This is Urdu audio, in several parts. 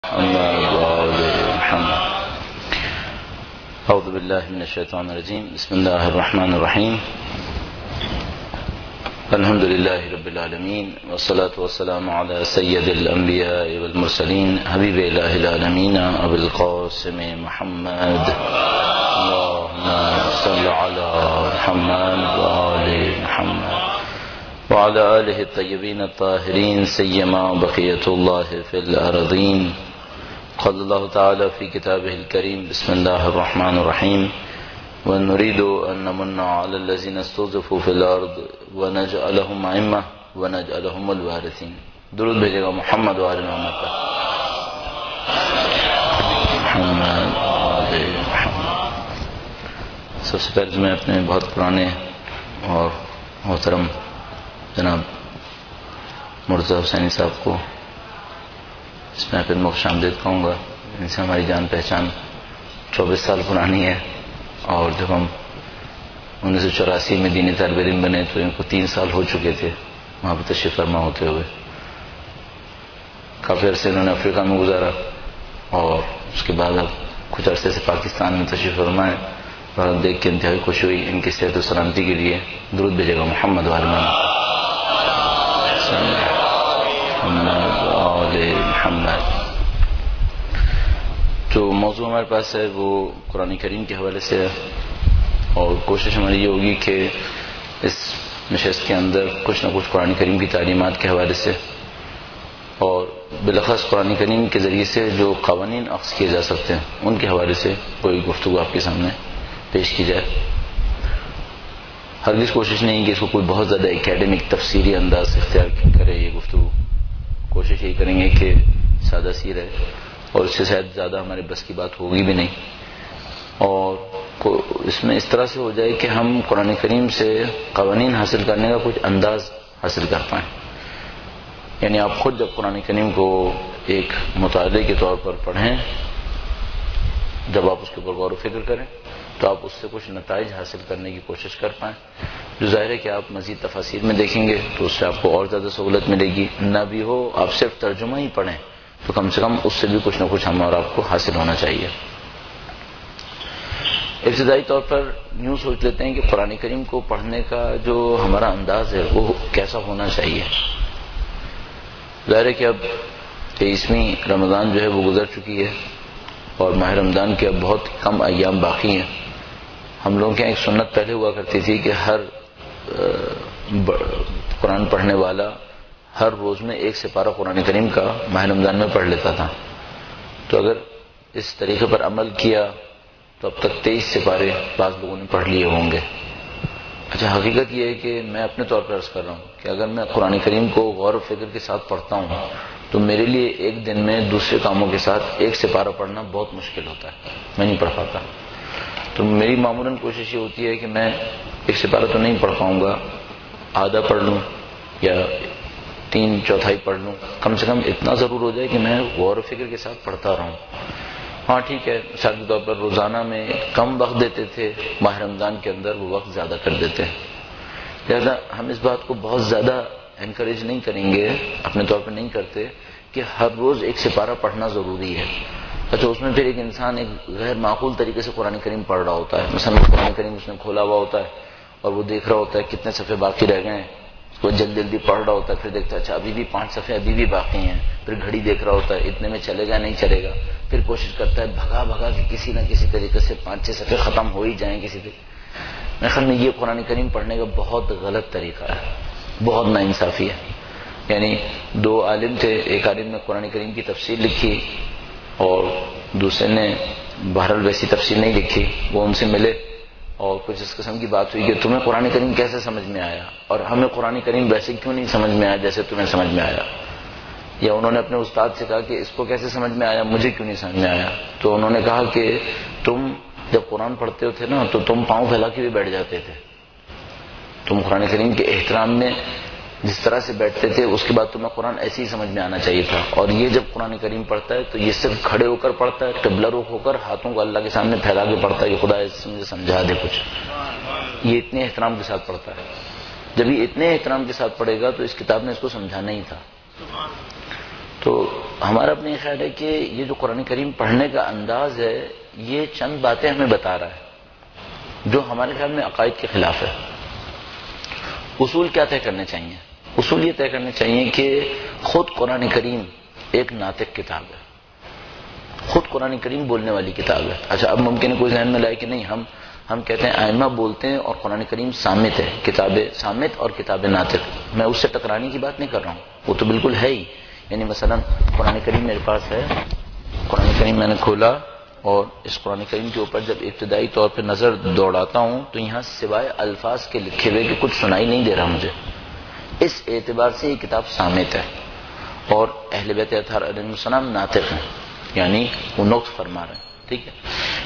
محمد. اعوذ باللہ من الشیطان الرجیم. بسم اللہ الرحمن الرحیم. الحمد للہ رب العالمین والصلاة والسلام علی سید الانبیاء والمرسلین حبیب الہ العالمین ابی القاسم محمد. اللہم صل علی محمد وآل محمد وعلى آله الطيبين الطاهرين سيما بقية الله في الأرضين. قال الله تعالى في كتابه الكريم بسم الله الرحمن الرحيم ونريد أن نمن على الذين استضعفوا في الأرض ونجعلهم أئمة ونجعلهم الوارثين. درود بھیجے گا محمد وآل محمد پر. محمد وآل محمد. سب سے پہلے میں اپنے بہت پرانے اور محترم جناب مرتضی حسینی صاحب کو اس میں پھر میں خوش آمدید کہوں گا. ان سے ہماری جان پہچان 24 سال پرانی ہے، اور جب ہم 1984 میں دینی طالب علم بنے تو ان کو 3 سال ہو چکے تھے وہاں پہ تشریف فرما ہوتے ہوئے. کافی عرصے انہوں نے افریقہ میں گزارا اور اس کے بعد اب کچھ عرصے سے پاکستان میں تشریف فرما ہے. اور دیکھ کے انتہائی خوشی ہوئی. ان کی صحت و سلامتی کے لیے درود بھیجے گا محمد وآل محمد. جو موضوع ہمارے پاس ہے وہ قرآن کریم کے حوالے سے ہے، اور کوشش ہماری یہ ہوگی کہ اس نشست کے اندر کچھ نہ کچھ قرآن کریم کی تعلیمات کے حوالے سے اور بالاخص قرآن کریم کے ذریعے سے جو قوانین اخذ کیے جا سکتے ہیں ان کے حوالے سے کوئی گفتگو آپ کے سامنے پیش کی جائے. ہرگز کوشش نہیں کہ اس کو کوئی بہت زیادہ اکیڈمک تفسیری انداز اختیار کرے یہ گفتگو. کوشش یہی کریں گے کہ سادہ سی رہے، اور اس سے شاید زیادہ ہمارے بس کی بات ہوگی بھی نہیں، اور اس میں اس طرح سے ہو جائے کہ ہم قرآن کریم سے قوانین حاصل کرنے کا کچھ انداز حاصل کر پائیں. یعنی آپ خود جب قرآن کریم کو ایک مطالعے کے طور پر پڑھیں، جب آپ اس کے اوپر غور و فکر کریں تو آپ اس سے کچھ نتائج حاصل کرنے کی کوشش کر پائیں. جو ظاہر ہے کہ آپ مزید تفاصیر میں دیکھیں گے تو اس سے آپ کو اور زیادہ سہولت ملے گی. نہ بھی ہو آپ صرف ترجمہ ہی پڑھیں تو کم سے کم اس سے بھی کچھ نہ کچھ ہم اور آپ کو حاصل ہونا چاہیے. ابتدائی طور پر یوں سوچ لیتے ہیں کہ قرآن کریم کو پڑھنے کا جو ہمارا انداز ہے وہ کیسا ہونا چاہیے. ظاہر ہے کہ اب 23ویں رمضان جو ہے وہ گزر چکی ہے، اور ماہ رمضان کے اب بہت کم ایام باقی ہیں. ہم لوگوں کے ایک سنت پہلے ہوا کرتی تھی کہ ہر قرآن پڑھنے والا ہر روز میں 1 سپارہ قرآن کریم کا ماہ رمضان میں پڑھ لیتا تھا. تو اگر اس طریقے پر عمل کیا تو اب تک 23 سپارے بعض لوگوں نے پڑھ لیے ہوں گے. اچھا، حقیقت یہ ہے کہ میں اپنے طور پر عرض کر رہا ہوں کہ اگر میں قرآن کریم کو غور و فکر کے ساتھ پڑھتا ہوں تو میرے لیے ایک دن میں دوسرے کاموں کے ساتھ 1 سپارہ پڑھنا بہت مشکل ہوتا ہے، میں نہیں پڑھ پاتا. تو میری معمولاً کوشش یہ ہوتی ہے کہ میں 1 سپارہ تو نہیں پڑھ پاؤں گا، آدھا پڑھ لوں یا 3/4 پڑھ لوں. کم سے کم اتنا ضرور ہو جائے کہ میں غور و فکر کے ساتھ پڑھتا رہوں. ہاں ٹھیک ہے، مثال کے طور پر روزانہ میں کم وقت دیتے تھے، ماہ رمضان کے اندر وہ وقت زیادہ کر دیتے ہیں. لہذا ہم اس بات کو بہت زیادہ انکریج نہیں کریں گے، اپنے طور پر نہیں کرتے کہ ہر روز 1 سپارہ پڑھنا ضروری ہے. اچھا، اس میں پھر ایک انسان ایک غیر معقول طریقے سے قرآن کریم پڑھ رہا ہوتا ہے. مثلا قرآن کریم اس نے کھولا ہوا ہوتا ہے اور وہ دیکھ رہا ہوتا ہے کتنے صفحے باقی رہ گئے ہیں، اس کو جلدی جلدی پڑھ رہا ہوتا ہے. پھر دیکھتا ہے اچھا ابھی بھی 5 صفحے ابھی بھی باقی ہیں. پھر گھڑی دیکھ رہا ہوتا ہے اتنے میں چلے گا نہیں چلے گا. پھر کوشش کرتا ہے بھگا بھگا کہ کسی نہ کسی طریقے سے 5-6 صفحے ختم ہو ہی جائیں کسی طریقے. میرے خیال میں یہ قرآن کریم پڑھنے کا بہت غلط طریقہ ہے، بہت ناانصافی ہے. یعنی 2 عالم تھے، ایک عالم نے قرآن کریم کی تفسیر لکھی اور دوسرے نے بہرحال ویسی تفسیر نہیں لکھی. وہ ان سے ملے اور کچھ اس قسم کی بات ہوئی کہ تمہیں قرآن کریم کیسے سمجھ میں آیا، اور ہمیں قرآن کریم ویسے کیوں نہیں سمجھ میں آیا جیسے تمہیں سمجھ میں آیا. یا انہوں نے اپنے استاد سے کہا کہ اس کو کیسے سمجھ میں آیا، مجھے کیوں نہیں سمجھ میں آیا. تو انہوں نے کہا کہ تم جب قرآن پڑھتے تھے نا تو تم پاؤں پھیلا کے بھی بیٹھ جاتے تھے. تم قرآن کریم کے احترام میں جس طرح سے بیٹھتے تھے اس کے بعد تمہیں قرآن ایسے ہی سمجھ میں آنا چاہیے تھا. اور یہ جب قرآن کریم پڑھتا ہے تو یہ صرف کھڑے ہو کر پڑھتا ہے، قبلہ رخ ہو کر ہاتھوں کو اللہ کے سامنے پھیلا کے پڑھتا ہے کہ خدا اس سے مجھے سمجھا دے کچھ. یہ اتنے احترام کے ساتھ پڑھتا ہے. جب یہ اتنے احترام کے ساتھ پڑھے گا تو اس کتاب نے اس کو سمجھانا ہی تھا. تو ہمارا اپنا یہ خیال ہے کہ یہ جو قرآن کریم پڑھنے کا انداز ہے یہ چند باتیں ہمیں بتا رہا ہے جو ہمارے خیال میں عقائد کے خلاف ہے. اصول کیا طے کرنے چاہیے؟ اصول یہ طے کرنے چاہیے کہ خود قرآن کریم ایک ناطق کتاب ہے، خود قرآن کریم بولنے والی کتاب ہے. اچھا اب ممکن ہے کوئی ذہن میں لائے کہ نہیں ہم کہتے ہیں ائمہ بولتے ہیں اور قرآن کریم صامت ہے، کتاب صامت اور کتاب ناطق. میں اس سے ٹکرانے کی بات نہیں کر رہا ہوں، وہ تو بالکل ہے ہی. یعنی مثلا قرآن کریم میرے پاس ہے، قرآن کریم میں نے کھولا اور اس قرآن کریم کے اوپر جب ابتدائی طور پہ نظر دوڑاتا ہوں تو یہاں سوائے الفاظ کے لکھے ہوئے کہ کچھ سنائی نہیں دے رہا مجھے. اس اعتبار سے یہ کتاب صامت ہے اور اہل بیت اطہار علیہ السلام ناطق ہیں، یعنی وہ نطق فرما رہے ہیں. ٹھیک ہے،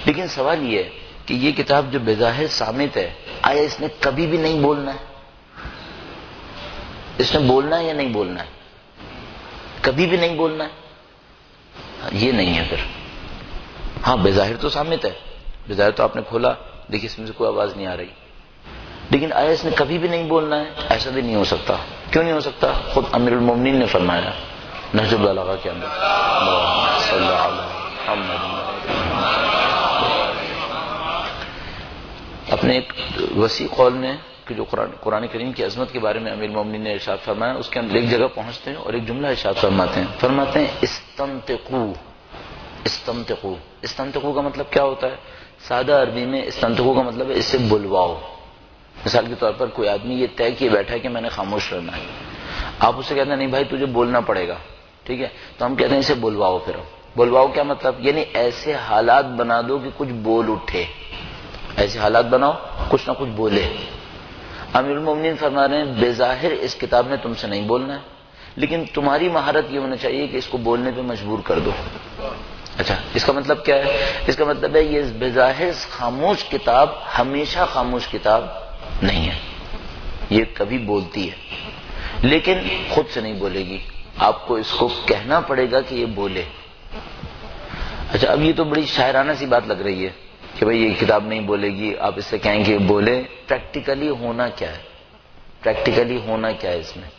لیکن سوال یہ ہے کہ یہ کتاب جو بظاہر صامت ہے، آیا اس نے کبھی بھی نہیں بولنا ہے؟ اس نے بولنا ہے یا نہیں بولنا ہے؟ کبھی بھی نہیں بولنا ہے؟ یہ نہیں ہے پھر. ہاں بظاہر تو صامت ہے، بظاہر تو آپ نے کھولا دیکھیے اس میں سے کوئی آواز نہیں آ رہی، لیکن آیا اس نے کبھی بھی نہیں بولنا ہے؟ ایسا بھی نہیں ہو سکتا. کیوں نہیں ہو سکتا؟ خود امیر المومنین نے فرمایا نہج البلاغہ کے اندر، صلی اللہ علیہ وسلم، اپنے ایک وسیع قول میں کہ جو قرآن کریم کی عظمت کے بارے میں امیر المومنین نے ارشاد فرمایا، اس کے اندر ایک جگہ پہنچتے ہیں اور ایک جملہ ارشاد فرماتے ہیں استنطقو. استنطقو، استنطقو کا مطلب کیا ہوتا ہے؟ سادہ عربی میں استنطقو کا مطلب ہے اسے بلواؤ. مثال کے طور پر کوئی آدمی یہ طے کیے بیٹھا ہے کہ میں نے خاموش رہنا ہے، آپ اسے کہتے ہیں نہیں بھائی تجھے بولنا پڑے گا، ٹھیک ہے، تو ہم کہتے ہیں اسے بلواؤ. پھر بلواؤ کیا مطلب؟ یعنی ایسے حالات بنا دو کہ کچھ بول اٹھے، ایسے حالات بناؤ کچھ نہ کچھ بولے. امیر المومنین فرما رہے ہیں بظاہر اس کتاب میں تم سے نہیں بولنا ہے، لیکن تمہاری مہارت یہ ہونا چاہیے کہ اس کو بولنے پہ مجبور کر دو. اچھا اس کا مطلب کیا ہے؟ اس کا مطلب ہے یہ بظاہر خاموش کتاب ہمیشہ خاموش کتاب نہیں ہے، یہ کبھی بولتی ہے لیکن خود سے نہیں بولے گی، آپ کو اس کو کہنا پڑے گا کہ یہ بولے. اچھا اب یہ تو بڑی شاعرانہ سی بات لگ رہی ہے کہ بھئی یہ کتاب نہیں بولے گی، آپ اس سے کہیں کہ بولے. پریکٹیکلی ہونا کیا ہے؟ پریکٹیکلی ہونا کیا ہے اس میں،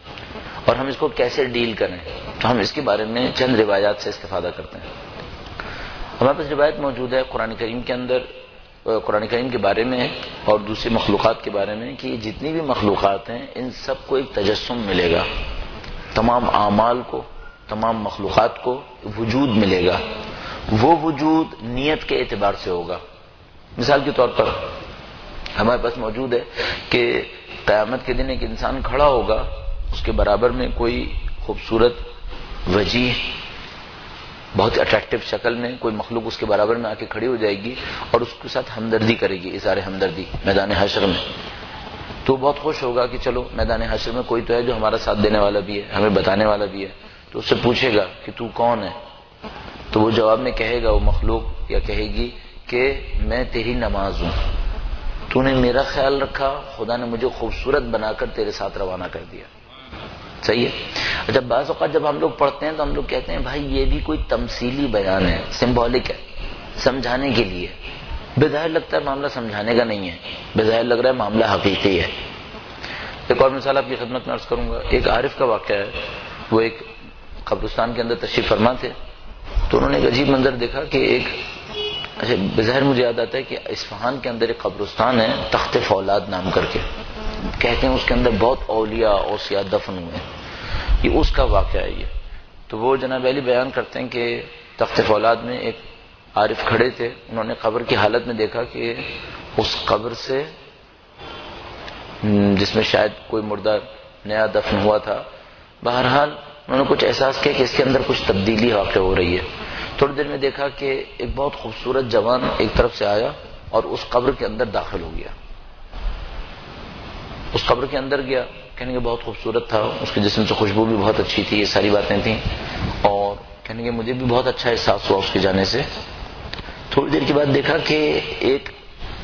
اور ہم اس کو کیسے ڈیل کریں؟ تو ہم اس کے بارے میں چند روایات سے استفادہ کرتے ہیں. ہمارے پاس روایت موجود ہے قرآن کریم کے اندر، قرآن کریم کے بارے میں اور دوسری مخلوقات کے بارے میں، کہ جتنی بھی مخلوقات ہیں ان سب کو ایک تجسم ملے گا، تمام اعمال کو، تمام مخلوقات کو وجود ملے گا. وہ وجود نیت کے اعتبار سے ہوگا. مثال کے طور پر ہمارے پاس موجود ہے کہ قیامت کے دن ایک انسان کھڑا ہوگا، اس کے برابر میں کوئی خوبصورت وجیح بہت اٹریکٹیو شکل میں کوئی مخلوق اس کے برابر میں آ کے کھڑی ہو جائے گی اور اس کے ساتھ ہمدردی کرے گی، اظہار ہمدردی میدان حشر میں. تو بہت خوش ہوگا کہ چلو میدان حشر میں کوئی تو ہے جو ہمارا ساتھ دینے والا بھی ہے، ہمیں بتانے والا بھی ہے. تو اس سے پوچھے گا کہ تو کون ہے؟ تو وہ جواب میں کہے گا، وہ مخلوق یا کہے گی کہ میں تیری نماز ہوں، تو نے میرا خیال رکھا، خدا نے مجھے خوبصورت بنا کر تیرے ساتھ روانہ کر دیا. صحیح ہے. جب بعض اوقات جب ہم لوگ پڑھتے ہیں تو ہم لوگ کہتے ہیں بھائی یہ بھی کوئی تمثیلی بیان ہے، سمبولک ہے، سمجھانے کے لیے. بظاہر لگتا ہے معاملہ سمجھانے کا نہیں ہے، بظاہر لگ رہا ہے معاملہ حقیقی ہے. ایک اور مثال آپ کی خدمت میں عرض کروں گا. ایک عارف کا واقعہ ہے، وہ ایک قبرستان کے اندر تشریف فرما تھے، تو انہوں نے ایک عجیب منظر دیکھا کہ ایک، اچھا بظاہر مجھے یاد آتا ہے کہ اصفہان کے اندر ایک قبرستان ہے تخت فولاد نام کر کے، کہتے ہیں اس کے اندر بہت اولیاء اوصیاء دفن ہوئے ہیں. یہ اس کا واقعہ ہے یہ. تو وہ جناب علی بیان کرتے ہیں کہ تخت فولاد میں ایک عارف کھڑے تھے، انہوں نے قبر کی حالت میں دیکھا کہ اس قبر سے جس میں شاید کوئی مردہ نیا دفن ہوا تھا، بہرحال انہوں نے کچھ احساس کیا کہ اس کے اندر کچھ تبدیلی واقع ہو رہی ہے. تھوڑی دیر میں دیکھا کہ ایک بہت خوبصورت جوان ایک طرف سے آیا اور اس قبر کے اندر داخل ہو گیا. اس قبر کے اندر گیا، کہنے کے بہت خوبصورت تھا، اس کے جسم سے خوشبو بھی بہت اچھی تھی، یہ ساری باتیں تھیں، اور کہنے کے مجھے بھی بہت اچھا احساس ہوا اس کے جانے سے. تھوڑی دیر کے بعد دیکھا کہ ایک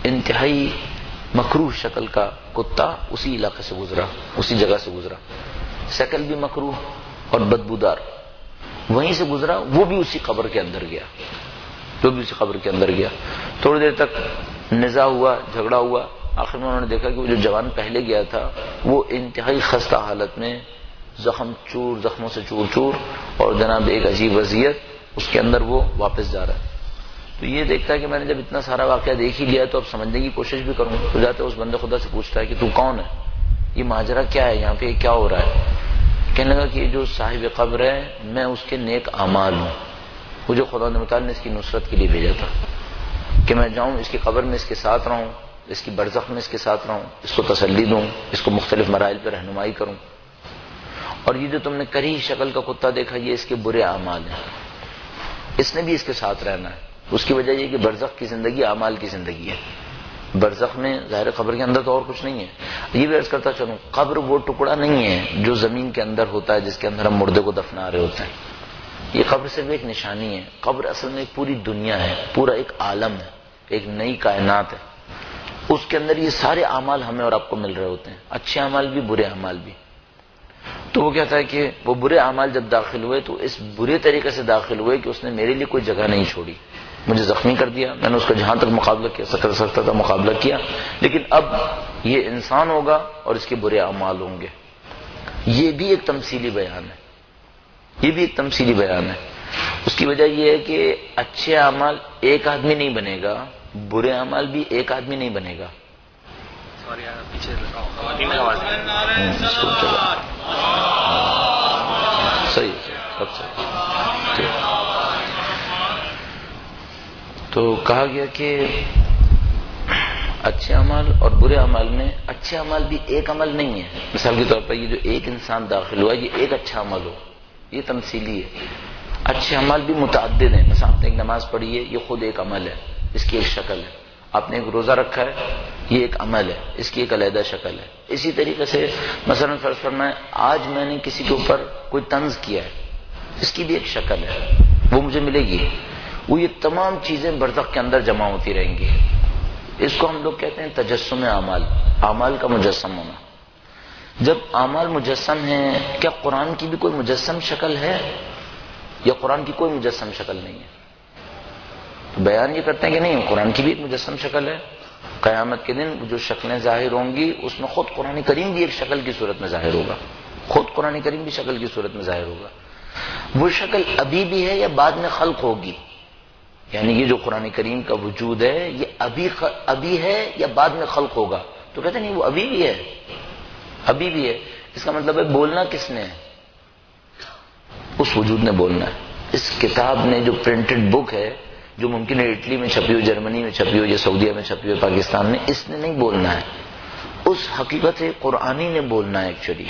انتہائی مکروہ شکل کا کتا اسی علاقے سے گزرا، اسی جگہ سے گزرا، شکل بھی مکروہ اور بدبودار، وہیں سے گزرا، وہ بھی اسی قبر کے اندر گیا، وہ بھی اسی قبر کے اندر گیا. تھوڑی دیر تک نزاع ہوا، جھگڑا ہوا. آخر میں انہوں نے دیکھا کہ وہ جو جوان پہلے گیا تھا وہ انتہائی خستہ حالت میں زخموں سے چور چور، اور جناب ایک عجیب وضعیت اس کے اندر وہ واپس جا رہا ہے۔ تو یہ دیکھتا ہے کہ میں نے جب اتنا سارا واقعہ دیکھ ہی لیا تو اب سمجھنے کی کوشش بھی کروں، تو جاتے اس بندے خدا سے پوچھتا ہے کہ تو کون ہے، یہ ماجرا کیا ہے، یہاں پہ کیا ہو رہا ہے؟ کہنے لگا کہ یہ جو صاحب قبر ہے میں اس کے نیک اعمال ہوں، مجھے خدا متعال نے اس کی نصرت کے لیے بھیجا تھا کہ میں جاؤں اس کی قبر میں اس کے ساتھ رہوں، اس کی برزخ میں اس کے ساتھ رہوں، اس کو تسلی دوں، اس کو مختلف مراحل پہ رہنمائی کروں، اور یہ جو تم نے کری شکل کا کتا دیکھا یہ اس کے برے اعمال ہیں، اس نے بھی اس کے ساتھ رہنا ہے۔ اس کی وجہ یہ کہ برزخ کی زندگی اعمال کی زندگی ہے، برزخ میں ظاہر قبر کے اندر تو اور کچھ نہیں ہے۔ یہ بھی عرض کرتا چلوں، قبر وہ ٹکڑا نہیں ہے جو زمین کے اندر ہوتا ہے جس کے اندر ہم مردے کو دفنا رہے ہوتے ہیں، یہ قبر صرف ایک نشانی ہے۔ قبر اصل میں ایک پوری دنیا ہے، پورا ایک عالم ہے، ایک نئی کائنات ہے، اس کے اندر یہ سارے اعمال ہمیں اور آپ کو مل رہے ہوتے ہیں، اچھے اعمال بھی برے اعمال بھی۔ تو وہ کہتا ہے کہ وہ برے اعمال جب داخل ہوئے تو اس برے طریقے سے داخل ہوئے کہ اس نے میرے لیے کوئی جگہ نہیں چھوڑی، مجھے زخمی کر دیا، میں نے اس کا جہاں تک مقابلہ کیا سکتا تھا مقابلہ کیا، لیکن اب یہ انسان ہوگا اور اس کے برے اعمال ہوں گے۔ یہ بھی ایک تمثیلی بیان ہے، یہ بھی ایک تمثیلی بیان ہے۔ اس کی وجہ یہ ہے کہ اچھے اعمال ایک آدمی نہیں بنے گا، برے اعمال بھی ایک آدمی نہیں بنے گا۔ صحیح سب صحیح۔ تو کہا گیا کہ اچھے اعمال اور برے اعمال میں اچھے اعمال بھی ایک عمل نہیں ہے۔ مثال کے طور پر یہ جو ایک انسان داخل ہوا یہ ایک اچھا عمل ہو، یہ تمثیلی ہے۔ اچھے اعمال بھی متعدد ہیں، مثلا آپ نے ایک نماز پڑھی ہے یہ خود ایک عمل ہے، اس کی ایک شکل ہے۔ آپ نے ایک روزہ رکھا ہے یہ ایک عمل ہے، اس کی ایک علیحدہ شکل ہے۔ اسی طریقے سے مثلا فرض فرمائیں آج میں نے کسی کے اوپر کوئی طنز کیا ہے، اس کی بھی ایک شکل ہے، وہ مجھے ملے گی۔ وہ یہ تمام چیزیں برزخ کے اندر جمع ہوتی رہیں گی۔ اس کو ہم لوگ کہتے ہیں تجسم اعمال، اعمال کا مجسم ہونا۔ جب اعمال مجسم ہیں، کیا قرآن کی بھی کوئی مجسم شکل ہے یا قرآن کی کوئی مجسم شکل نہیں ہے؟ تو بیان یہ کرتے ہیں کہ نہیں، قرآن کی بھی ایک مجسم شکل ہے۔ قیامت کے دن جو شکلیں ظاہر ہوں گی اس میں خود قرآن کریم بھی ایک شکل کی صورت میں ظاہر ہوگا، خود قرآن کریم بھی شکل کی صورت میں ظاہر ہوگا۔ وہ شکل ابھی بھی ہے یا بعد میں خلق ہوگی؟ یعنی یہ جو قرآن کریم کا وجود ہے یہ ابھی ہے یا بعد میں خلق ہوگا؟ تو کہتے ہیں نہیں وہ ابھی بھی ہے، ابھی بھی ہے۔ اس کا مطلب ہے بولنا کس نے ہے؟ اس وجود نے بولنا ہے۔ اس کتاب نے جو پرنٹڈ بک ہے جو ممکن ہے اٹلی میں چھپی ہو، جرمنی میں چھپی ہو یا سعودیہ میں چھپی ہو، پاکستان میں، اس نے نہیں بولنا ہے، اس حقیقت قرآنی نے بولنا ہے ایکچولی،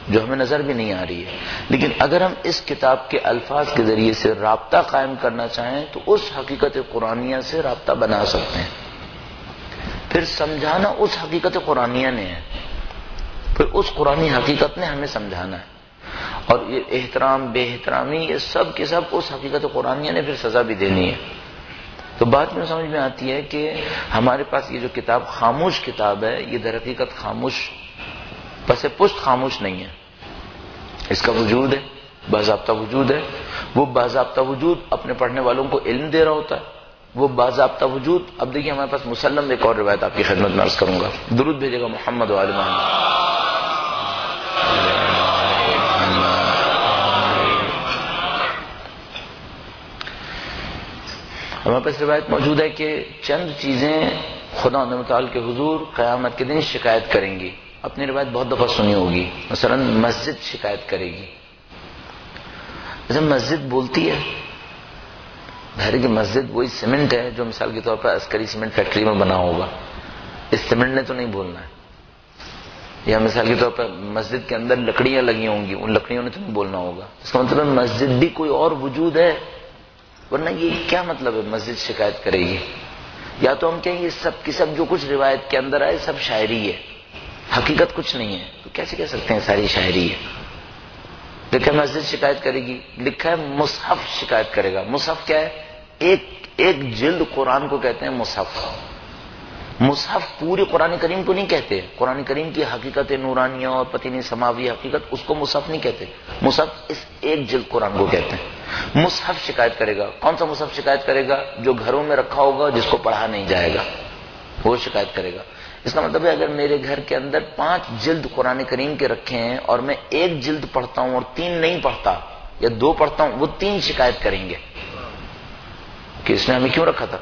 جو ہمیں نظر بھی نہیں آ رہی ہے۔ لیکن اگر ہم اس کتاب کے الفاظ کے ذریعے سے رابطہ قائم کرنا چاہیں تو اس حقیقت قرآنیہ سے رابطہ بنا سکتے ہیں۔ پھر سمجھانا اس حقیقت قرآنیہ نے ہے، پھر اس قرآنی حقیقت نے ہمیں سمجھانا ہے، اور یہ احترام بے احترامی یہ سب کے سب اس حقیقت قرآنیہ نے پھر سزا بھی دینی ہے۔ تو بات میں سمجھ میں آتی ہے کہ ہمارے پاس یہ جو کتاب خاموش کتاب ہے یہ در حقیقت خاموش پس پشت خاموش نہیں ہے، اس کا وجود ہے، باضابطہ وجود ہے۔ وہ باضابطہ وجود اپنے پڑھنے والوں کو علم دے رہا ہوتا ہے، وہ باضابطہ وجود۔ اب دیکھیے ہمارے پاس مسلم ایک اور روایت آپ کی خدمت میں عرض کروں گا، درود بھیجے گا محمد و آل محمد۔ ہمارے پاس روایت موجود ہے کہ چند چیزیں خدا متعال کے حضور قیامت کے دن شکایت کریں گی۔ اپنی روایت بہت دفعہ سنی ہوگی، مثلا مسجد شکایت کرے گی۔ جب مسجد بولتی ہے، ظاہر ہے کہ مسجد وہی سیمنٹ ہے جو مثال کے طور پر عسکری سیمنٹ فیکٹری میں بنا ہوگا، اس سیمنٹ نے تو نہیں بولنا ہے۔ یا مثال کے طور پر مسجد کے اندر لکڑیاں لگی ہوں گی، ان لکڑیوں نے تو نہیں بولنا ہوگا۔ اس کا مطلب مسجد بھی کوئی اور وجود ہے، ورنہ یہ کیا مطلب ہے مسجد شکایت کرے گی؟ یا تو ہم کہیں یہ سب کی سب جو کچھ روایت کے اندر آئے سب شاعری ہے، حقیقت کچھ نہیں ہے، تو کیسے کہہ سکتے ہیں ساری شاعری ہے؟ دیکھیں مسجد شکایت کرے گی، لکھا ہے مصحف شکایت کرے گا۔ مصحف کیا ہے؟ ایک جلد قرآن کو کہتے ہیں مصحف۔ مصحف پوری قرآن کریم کو نہیں کہتے، قرآن کریم کی حقیقت نورانیہ اور پتہ نہیں سماوی حقیقت اس کو مصحف نہیں کہتے، مصحف اس ایک جلد قرآن کو کہتے ہیں۔ مصحف شکایت کرے گا۔ کون سا مصحف شکایت کرے گا؟ جو گھروں میں رکھا ہوگا جس کو پڑھا نہیں جائے گا وہ شکایت کرے گا۔ اس کا مطلب ہے اگر میرے گھر کے اندر 5 جلد قرآن کریم کے رکھے ہیں اور میں 1 جلد پڑھتا ہوں اور 3 نہیں پڑھتا یا 2 پڑھتا ہوں، وہ 3 شکایت کریں گے کہ اس نے ہمیں کیوں رکھا تھا؟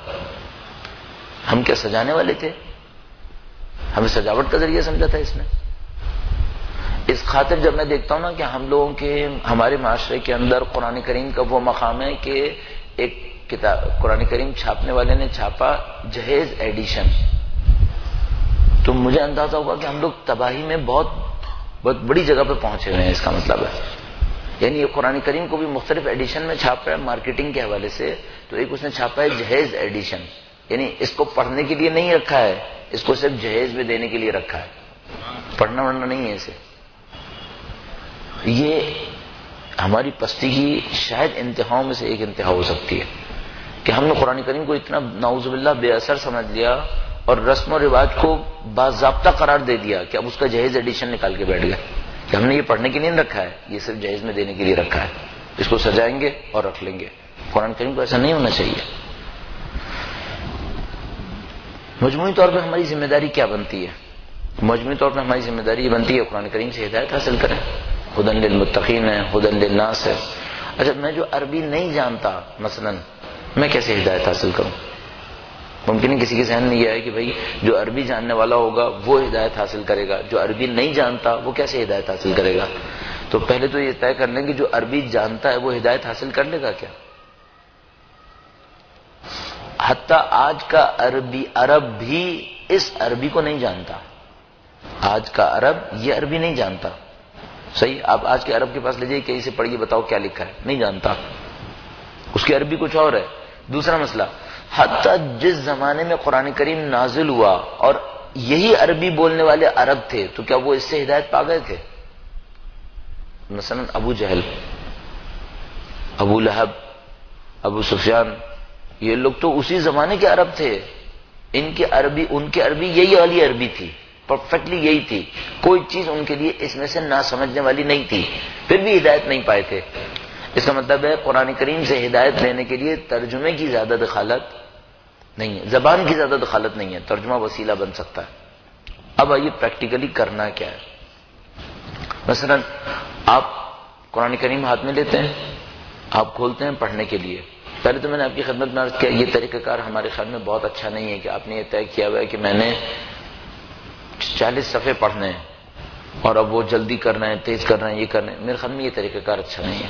ہم کیا سجانے والے تھے؟ ہمیں سجاوٹ کا ذریعہ سمجھا تھا اس نے؟ اس خاطر جب میں دیکھتا ہوں نا کہ ہم لوگوں کے ہمارے معاشرے کے اندر قرآن کریم کا وہ مقام ہے کہ ایک کتاب قرآن کریم چھاپنے والے نے چھاپا جہیز ایڈیشن، تو مجھے اندازہ ہوگا کہ ہم لوگ تباہی میں بہت بڑی جگہ پہ پہنچے ہوئے ہیں. اس کا مطلب ہے یعنی یہ قرآن کریم کو بھی مختلف ایڈیشن میں چھاپ رہا ہے مارکیٹنگ کے حوالے سے. تو ایک اس نے چھاپا ہے جہیز ایڈیشن، یعنی اس کو پڑھنے کے لیے نہیں رکھا ہے، اس کو صرف جہیز میں دینے کے لیے رکھا ہے، پڑھنا وڑھنا نہیں ہے اسے. یہ ہماری پستی کی شاید انتہاؤں میں سے ایک انتہا ہو سکتی ہے کہ ہم نے قرآن کریم کو اتنا نعوذ باللہ بے اثر سمجھ لیا اور رسم و رواج کو باضابطہ قرار دے دیا کہ اب اس کا جہیز ایڈیشن نکال کے بیٹھ گیا کہ ہم نے یہ پڑھنے کے لیے نہیں رکھا ہے، یہ صرف جہیز میں دینے کے لیے رکھا ہے، اس کو سجائیں گے اور رکھ لیں گے. قرآن کریم کو ایسا نہیں ہونا چاہیے. مجموعی طور پہ ہماری ذمہ داری کیا بنتی ہے؟ مجموعی طور پہ ہماری ذمہ داری یہ بنتی ہے قرآن کریم سے ہدایت حاصل کریں. ہدی للمتقین ہے، ہدی للناس ہے. اچھا میں جو عربی نہیں جانتا مثلا میں کیسے ہدایت حاصل کروں؟ ممکن ہے کسی کے ذہن میں یہ ہے کہ بھائی جو عربی جاننے والا ہوگا وہ ہدایت حاصل کرے گا، جو عربی نہیں جانتا وہ کیسے ہدایت حاصل کرے گا؟ تو پہلے تو یہ طے کر لیں کہ جو عربی جانتا ہے وہ ہدایت حاصل کر لے گا کیا؟ حتیٰ آج کا عرب بھی اس عربی کو نہیں جانتا. آج کا عرب یہ عربی نہیں جانتا. صحیح، آپ آج کے عرب کے پاس لے جائیے کہ اسے پڑھیے بتاؤ کیا لکھا ہے، نہیں جانتا، اس کی عربی کچھ اور ہے. دوسرا مسئلہ، حتیٰ جس زمانے میں قرآن کریم نازل ہوا اور یہی عربی بولنے والے عرب تھے تو کیا وہ اس سے ہدایت پا گئے تھے؟ مثلا ابو جہل، ابو لہب، ابو سفیان، یہ لوگ تو اسی زمانے کے عرب تھے. ان کی عربی یہی والی عربی تھی، پرفیکٹلی یہی تھی، کوئی چیز ان کے لیے اس میں سے نہ سمجھنے والی نہیں تھی، پھر بھی ہدایت نہیں پائے تھے. اس کا مطلب ہے قرآن کریم سے ہدایت لینے کے لیے ترجمے کی زیادہ دخالت نہیں ہے، زبان کی زیادہ دخالت نہیں ہے، ترجمہ وسیلہ بن سکتا ہے. اب آئیے پریکٹیکلی کرنا کیا ہے. مثلا آپ قرآن کریم ہاتھ میں لیتے ہیں، آپ کھولتے ہیں پڑھنے کے لیے. پہلے تو میں نے آپ کی خدمت میں عرض کیا یہ طریقہ کار ہمارے خیال میں بہت اچھا نہیں ہے کہ آپ نے یہ طے کیا ہوا ہے کہ میں نے 40 صفحے پڑھنے ہیں اور اب وہ جلدی کر رہے ہیں، تیز کر رہے ہیں، یہ کر رہے ہیں. میرے خیال میں یہ طریقہ کار اچھا نہیں ہے.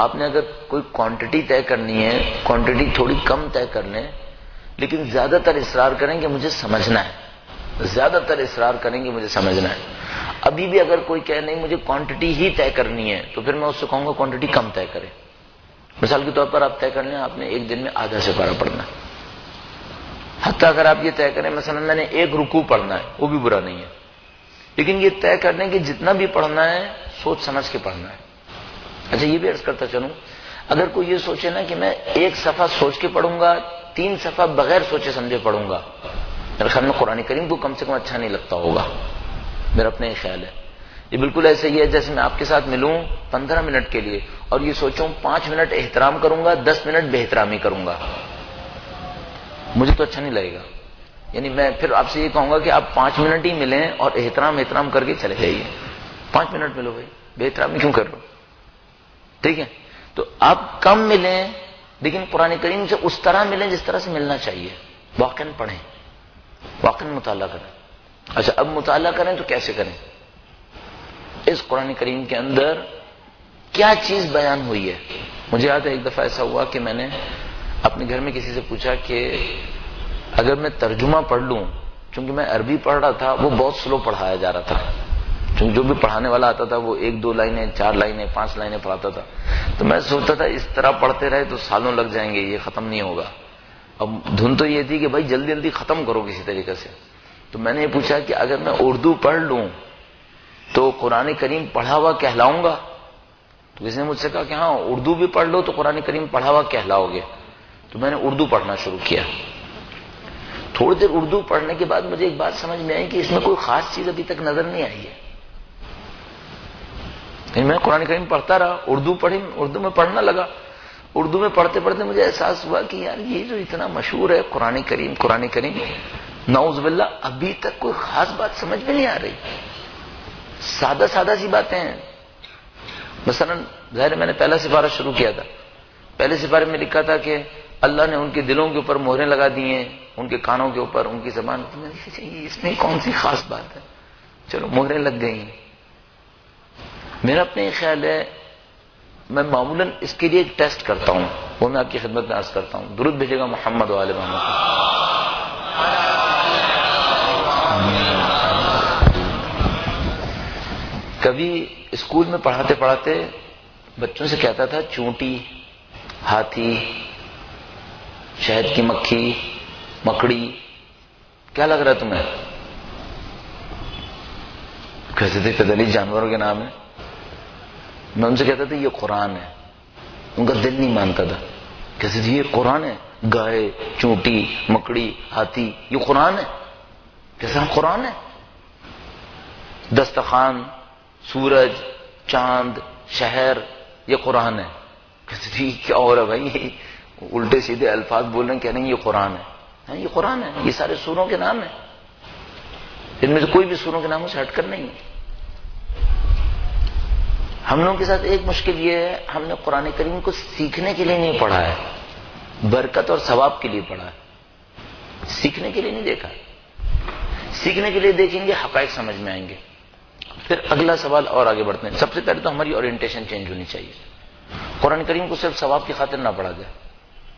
آپ نے اگر کوئی کوانٹٹی طے کرنی ہے، کوانٹٹی تھوڑی کم طے کر لیں، لیکن زیادہ تر اصرار کریں کہ مجھے سمجھنا ہے، زیادہ تر اصرار کریں کہ مجھے سمجھنا ہے. ابھی بھی اگر کوئی کہے نہیں مجھے کوانٹٹی ہی طے کرنی ہے تو پھر میں اس سے کہوں گا کوانٹٹی کم طے کرے. مثال کے طور پر آپ طے کر لیں آپ نے ایک دن میں آدھا سپارہ پڑھنا ہے. حتیٰ اگر آپ یہ طے کریں مثلا میں نے 1 رکوع پڑھنا ہے، وہ بھی برا نہیں ہے، لیکن یہ طے کر لیں کہ جتنا بھی پڑھنا ہے سوچ سمجھ کے پڑھنا ہے. اچھا یہ بھی عرض کرتا چلوں، اگر کوئی یہ سوچے نا کہ میں 1 صفحہ سوچ کے پڑھوں گا، 3 صفحہ بغیر سوچے سمجھے پڑھوں گا، میرے خیال میں قرآن کریم کو کم سے کم اچھا نہیں لگتا ہوگا. میرا اپنا یہ خیال ہے. یہ بالکل ایسے ہی ہے جیسے میں آپ کے ساتھ ملوں 15 منٹ کے لیے اور یہ سوچوں 5 منٹ احترام کروں گا، 10 منٹ بے احترامی کروں گا، مجھے تو اچھا نہیں لگے گا. یعنی میں پھر آپ سے یہ کہوں گا کہ آپ 5 منٹ ہی ملیں اور احترام کر کے چلے جائیے. 5 منٹ ملو بھائی، بے احترامی کیوں کر رہے ہو؟ ٹھیک ہے، تو آپ کم ملیں لیکن قرآن کریم سے اس طرح ملیں جس طرح سے ملنا چاہیے. واقعاً پڑھیں، واقعاً مطالعہ کریں. اچھا اب مطالعہ کریں تو کیسے کریں؟ اس قرآن کریم کے اندر کیا چیز بیان ہوئی ہے؟ مجھے یاد ہے ایک دفعہ ایسا ہوا کہ میں نے اپنے گھر میں کسی سے پوچھا کہ اگر میں ترجمہ پڑھ لوں، چونکہ میں عربی پڑھ رہا تھا وہ بہت سلو پڑھایا جا رہا تھا، چونکہ جو بھی پڑھانے والا آتا تھا وہ 1-2 لائنیں 4 لائنیں 5 لائنیں پڑھاتا تھا. تو میں سوچتا تھا اس طرح پڑھتے رہے تو سالوں لگ جائیں گے، یہ ختم نہیں ہوگا. اب دھن تو یہ تھی کہ بھائی جلدی جلدی ختم کرو کسی طریقے سے. تو میں نے یہ پوچھا کہ اگر میں اردو پڑھ لوں تو قرآن کریم پڑھا ہوا کہلاؤں گا؟ تو کسی نے مجھ سے کہا کہ ہاں اردو بھی پڑھ لو تو قرآن کریم پڑھا ہوا کہلاؤ گے. تو میں نے اردو پڑھنا شروع کیا. تھوڑی دیر اردو پڑھنے کے بعد مجھے ایک بات سمجھ میں آئی کہ اس میں کوئی خاص چیز ابھی تک نظر نہیں آئی ہے. میں قرآن کریم پڑھتا رہا، اردو میں پڑھنا لگا. اردو میں پڑھتے پڑھتے مجھے احساس ہوا کہ یار یہ جو اتنا مشہور ہے قرآن کریم نعوذ باللہ ابھی تک کوئی خاص بات سمجھ میں نہیں آ رہی، سادہ سادہ سی باتیں ہیں. مثلا ظاہر میں نے پہلا سپارہ شروع کیا تھا، پہلے سپارے میں لکھا تھا کہ اللہ نے ان کے دلوں کے اوپر مہریں لگا دی ہیں، ان کے کانوں کے اوپر، ان کی زبان. اس میں کون سی خاص بات ہے؟ چلو مہریں لگ گئی ہیں. میرا اپنے یہ خیال ہے، میں معمولاً اس کے لیے ایک ٹیسٹ کرتا ہوں، وہ میں آپ کی خدمت میں عرض کرتا ہوں. درود بھیجے گا محمد و آل محمد. کبھی اسکول میں پڑھاتے پڑھاتے بچوں سے کہتا تھا چونٹی، ہاتھی، شہد کی مکھی، مکڑی، کیا لگ رہا ہے تمہیں؟ کہتے تھے پتہ نہیں جانوروں کے نام ہے. میں ان سے کہتا تھا یہ قرآن ہے. ان کا دل نہیں مانتا تھا. کہتے تھے یہ قرآن ہے، گائے، چونٹی، مکڑی، ہاتھی، یہ قرآن ہے. کیسا قرآن ہے؟ دستخوان، سورج، چاند، شہر، یہ قرآن ہے. کہتے تھے کیا ہو رہا بھائی، الٹے سیدھے الفاظ بول رہے ہیں، کہہ رہے ہیں یہ قرآن ہے. یہ قرآن ہے، یہ سارے سوروں کے نام ہیں، ان میں سے کوئی بھی سوروں کے ناموں سے ہٹ کر نہیں ہے. ہم لوگوں کے ساتھ ایک مشکل یہ ہے، ہم نے قرآن کریم کو سیکھنے کے لیے نہیں پڑھا ہے، برکت اور ثواب کے لیے پڑھا ہے، سیکھنے کے لیے نہیں دیکھا. سیکھنے کے لیے دیکھیں گے حقائق سمجھ میں آئیں گے. پھر اگلا سوال اور آگے بڑھتے ہیں. سب سے پہلے تو ہماری اورینٹیشن چینج ہونی چاہیے. قرآن کریم کو صرف ثواب کی خاطر نہ پڑھا جائے،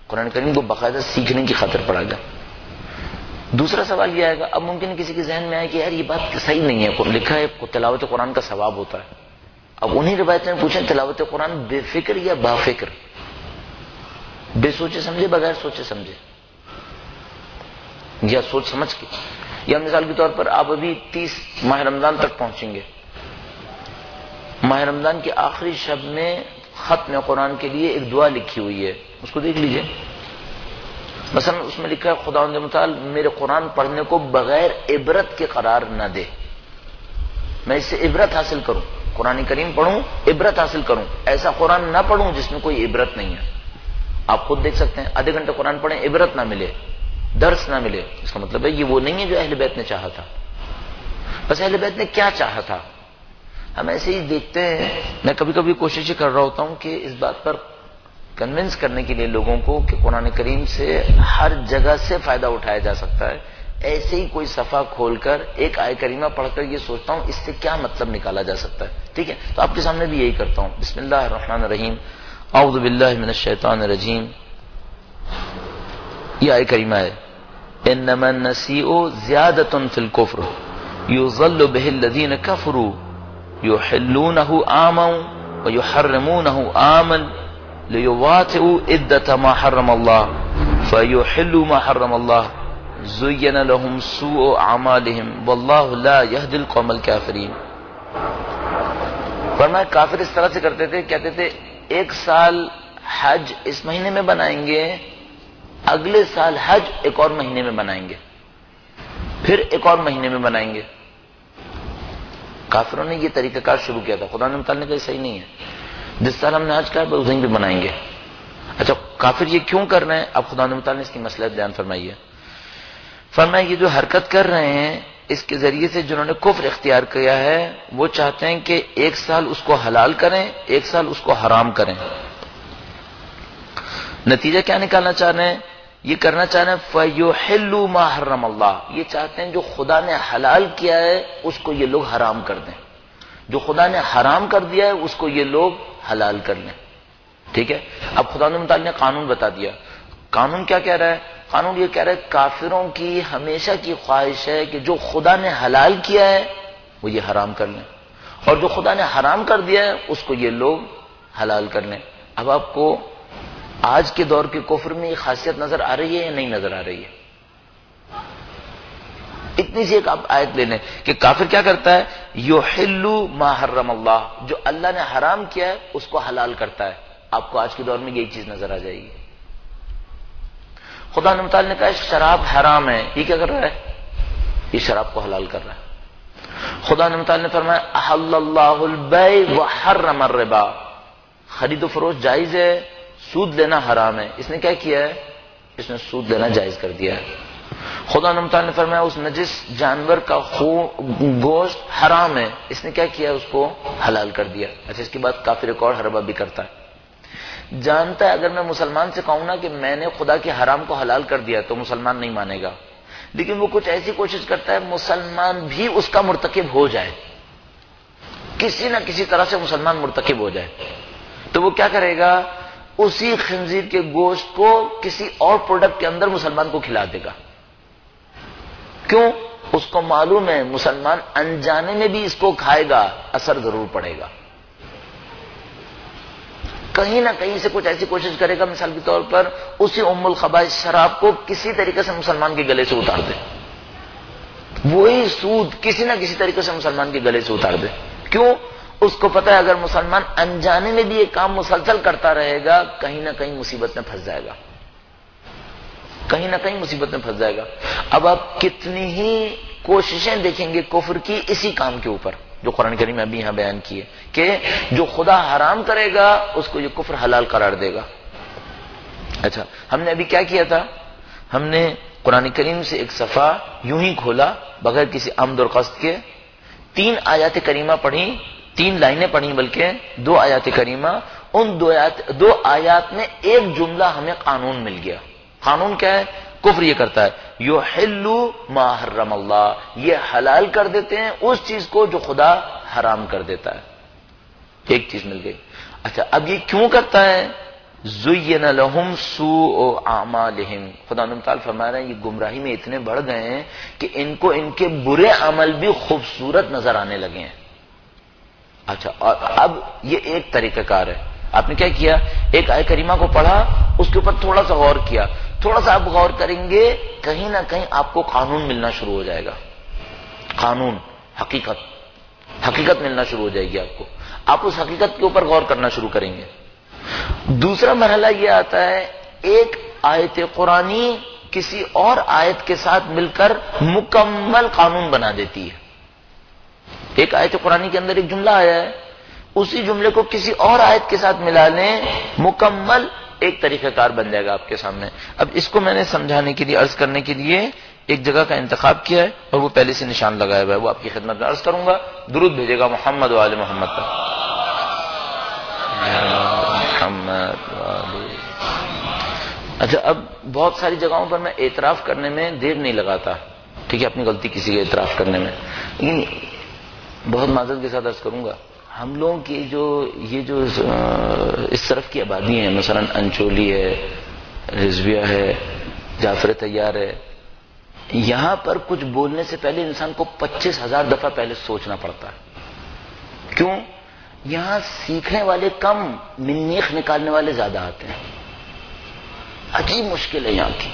قرآن کریم کو باقاعدہ سیکھنے کی خاطر پڑھا جائے. دوسرا سوال یہ آئے گا، اب ممکن کسی کے ذہن میں آئے کہ یار یہ بات صحیح نہیں ہے، لکھا ہے تلاوت قرآن کا ثواب ہوتا ہے. اب انہی روایتوں میں پوچھیں تلاوت قرآن بے فکر یا با فکر، بے سوچے سمجھے، بغیر سوچے سمجھے، یا سوچ سمجھ کے. یا مثال کے طور پر آپ ابھی 30 ماہ رمضان تک پہنچیں گے، ماہ رمضان کے آخری شب میں ختم قرآن کے لیے ایک دعا لکھی ہوئی ہے، اس کو دیکھ لیجئے. مثلا اس میں لکھا ہے خداوند متعال میرے قرآن پڑھنے کو بغیر عبرت کے قرار نہ دے، میں اس سے عبرت حاصل کروں. قرآن کریم پڑھوں، عبرت حاصل کروں، ایسا قرآن نہ پڑھوں جس میں کوئی عبرت نہیں ہے. آپ خود دیکھ سکتے ہیں، آدھے گھنٹے قرآن پڑھیں، عبرت نہ ملے، درس نہ ملے، اس کا مطلب ہے یہ وہ نہیں ہے جو اہل بیت نے چاہا تھا. بس اہل بیت نے کیا چاہا تھا ہم ایسے ہی دیکھتے ہیں. میں کبھی کبھی کوشش کر رہا ہوتا ہوں کہ اس بات پر کنونس کرنے کے لیے لوگوں کو کہ قرآن کریم سے ہر جگہ سے فائدہ اٹھایا جا سکتا ہے. ایسے ہی کوئی صفحہ کھول کر ایک آیہ کریمہ پڑھ کر یہ سوچتا ہوں اس سے کیا مطلب نکالا جا سکتا ہے. ٹھیک ہے، تو آپ کے سامنے بھی یہی کرتا ہوں. بسم اللہ الرحمن الرحیم، اعوذ باللہ من الشیطان الرجیم. یہ آیہ کریمہ ہے، انما النسیء زیادۃ فی الکفر یضل بہ الذین کفروا یحلونہ عاما ویحرمونہ عاما لیواطئوا عدۃ ما حرم اللہ فیحلوا ما حرم اللہ زین لهم سوء اعمالهم واللہ لا یہدی القوم الکافرین. فرمایا کافر اس طرح سے کرتے تھے، کہتے تھے ایک سال حج اس مہینے میں بنائیں گے، اگلے سال حج ایک اور مہینے میں بنائیں گے، پھر ایک اور مہینے میں بنائیں گے. کافروں نے یہ طریقہ کار شروع کیا تھا. خدا نے متعال نے کہا صحیح نہیں ہے، جس سال ہم نے حج کہا اس دن بھی بنائیں گے. اچھا کافر یہ کیوں کر رہے ہیں؟ اب خدا نے متعال نے اس کی مصلحت بیان فرمائی ہے. فرمایا یہ جو حرکت کر رہے ہیں اس کے ذریعے سے جنہوں نے کفر اختیار کیا ہے وہ چاہتے ہیں کہ ایک سال اس کو حلال کریں، ایک سال اس کو حرام کریں. نتیجہ کیا نکالنا چاہ رہے ہیں؟ یہ کرنا چاہ رہے ہیں فَيُحِلُّوا مَا حَرَّمَ اللَّهُ، یہ چاہتے ہیں جو خدا نے حلال کیا ہے اس کو یہ لوگ حرام کر دیں، جو خدا نے حرام کر دیا ہے اس کو یہ لوگ حلال کر لیں. ٹھیک ہے، اب خدا نے متعال نے قانون بتا دیا. قانون کیا کہہ رہا ہے؟ قانون یہ کہہ رہا ہے کافروں کی ہمیشہ کی خواہش ہے کہ جو خدا نے حلال کیا ہے وہ یہ حرام کر لیں، اور جو خدا نے حرام کر دیا ہے اس کو یہ لوگ حلال کر لیں. اب آپ کو آج کے دور کے کفر میں یہ خاصیت نظر آ رہی ہے یا نہیں نظر آ رہی ہے؟ اتنی سی ایک آپ آیت لے لیں کہ کافر کیا کرتا ہے، یحل ما حرم اللہ، جو اللہ نے حرام کیا ہے اس کو حلال کرتا ہے. آپ کو آج کے دور میں یہی چیز نظر آ جائے گی. خدا نے متعال نے کہا شراب حرام ہے، یہ کیا کر رہا ہے؟ یہ شراب کو حلال کر رہا ہے. خدا نے متعال نے فرمایا احل اللہ البیع وحرم الربا، خرید و فروخت جائز ہے، سود لینا حرام ہے. اس نے کیا کیا ہے؟ اس نے سود لینا جائز کر دیا ہے. خدا تعالیٰ نے فرمایا اس نجس جانور کا گوشت حرام ہے، اس نے کیا کیا؟ اس کو حلال کر دیا۔ اچھا، اس کے بعد کافر ایک اور حربہ بھی کرتا ہے، جانتا ہے اگر میں مسلمان سے کہوں نا کہ میں نے خدا کے حرام کو حلال کر دیا تو مسلمان نہیں مانے گا، لیکن وہ کچھ ایسی کوشش کرتا ہے مسلمان بھی اس کا مرتکب ہو جائے، کسی نہ کسی طرح سے مسلمان مرتکب ہو جائے، تو وہ کیا کرے گا؟ اسی خنزیر کے گوشت کو کسی اور پروڈکٹ کے اندر مسلمان کو کھلا دے گا۔ کیوں؟ اس کو معلوم ہے مسلمان انجانے میں بھی اس کو کھائے گا، اثر ضرور پڑے گا، کہیں نہ کہیں سے کچھ ایسی کوشش کرے گا، مثال کے طور پر اسی ام الخبائث شراب کو کسی طریقے سے مسلمان کے گلے سے اتار دے، وہی سود کسی نہ کسی طریقے سے مسلمان کے گلے سے اتار دے۔ کیوں؟ اس کو پتا ہے اگر مسلمان انجانے میں بھی یہ کام مسلسل کرتا رہے گا کہیں نہ کہیں مصیبت میں پھنس جائے گا، کہیں نہ کہیں مصیبت میں پھنس جائے گا۔ اب آپ کتنی ہی کوششیں دیکھیں گے کفر کی اسی کام کے اوپر جو قرآن کریم میں ابھی یہاں بیان کی ہے کہ جو خدا حرام کرے گا اس کو یہ کفر حلال قرار دے گا۔ اچھا، ہم نے ابھی کیا کیا تھا؟ ہم نے قرآن کریم سے ایک صفحہ یوں ہی کھولا بغیر کسی آمد اور قصد کے، 3 آیات کریمہ پڑھی، 3 لائنیں پڑھی بلکہ 2 آیات کریمہ، ان 2 آیات میں ایک جملہ ہمیں قانون مل گیا۔ قانون کیا ہے؟ کفر یہ کرتا ہے یحل ما حرم اللہ، یہ حلال کر دیتے ہیں اس چیز کو جو خدا حرام کر دیتا ہے، ایک چیز مل گئی۔ اچھا، اب یہ کیوں کرتا ہے؟ زین لہم سوء اعمالہم، خدا تعالیٰ فرما رہے ہیں یہ گمراہی میں اتنے بڑھ گئے ہیں کہ ان کو ان کے برے عمل بھی خوبصورت نظر آنے لگے ہیں۔ اچھا، اور اب یہ ایک طریقہ کار ہے، آپ نے کیا کیا؟ ایک آیت کریمہ کو پڑھا، اس کے اوپر تھوڑا سا غور کیا، تھوڑا سا آپ غور کریں گے کہیں نہ کہیں آپ کو قانون ملنا شروع ہو جائے گا، قانون، حقیقت ملنا شروع ہو جائے گی آپ کو، آپ اس حقیقت کے اوپر غور کرنا شروع کریں گے۔ دوسرا مرحلہ یہ آتا ہے ایک آیت قرآنی کسی اور آیت کے ساتھ مل کر مکمل قانون بنا دیتی ہے۔ ایک آیت قرآنی کے اندر ایک جملہ آیا ہے، اسی جملے کو کسی اور آیت کے ساتھ ملا لیں، مکمل ایک طریقہ کار بن جائے گا آپ کے سامنے۔ اب اس کو میں نے سمجھانے کے لیے، عرض کرنے کے لیے ایک جگہ کا انتخاب کیا ہے اور وہ پہلے سے نشان لگایا ہوا ہے، وہ آپ کی خدمت میں عرض کروں گا۔ درود بھیجے گا محمد و آل محمد پر۔ اچھا، اب بہت ساری جگہوں پر میں اعتراف کرنے میں دیر نہیں لگاتا، ٹھیک ہے، اپنی غلطی کسی کا اعتراف کرنے میں، لیکن بہت معذرت کے ساتھ عرض کروں گا، ہم لوگوں کی یہ جو اس طرف کی آبادی ہیں، مثلا انچولی ہے، رضویہ ہے، جعفر طیار ہے، یہاں پر کچھ بولنے سے پہلے انسان کو 25,000 دفعہ پہلے سوچنا پڑتا ہے۔ کیوں؟ یہاں سیکھنے والے کم، منیخ نکالنے والے زیادہ آتے ہیں، عجیب مشکل ہے یہاں کی۔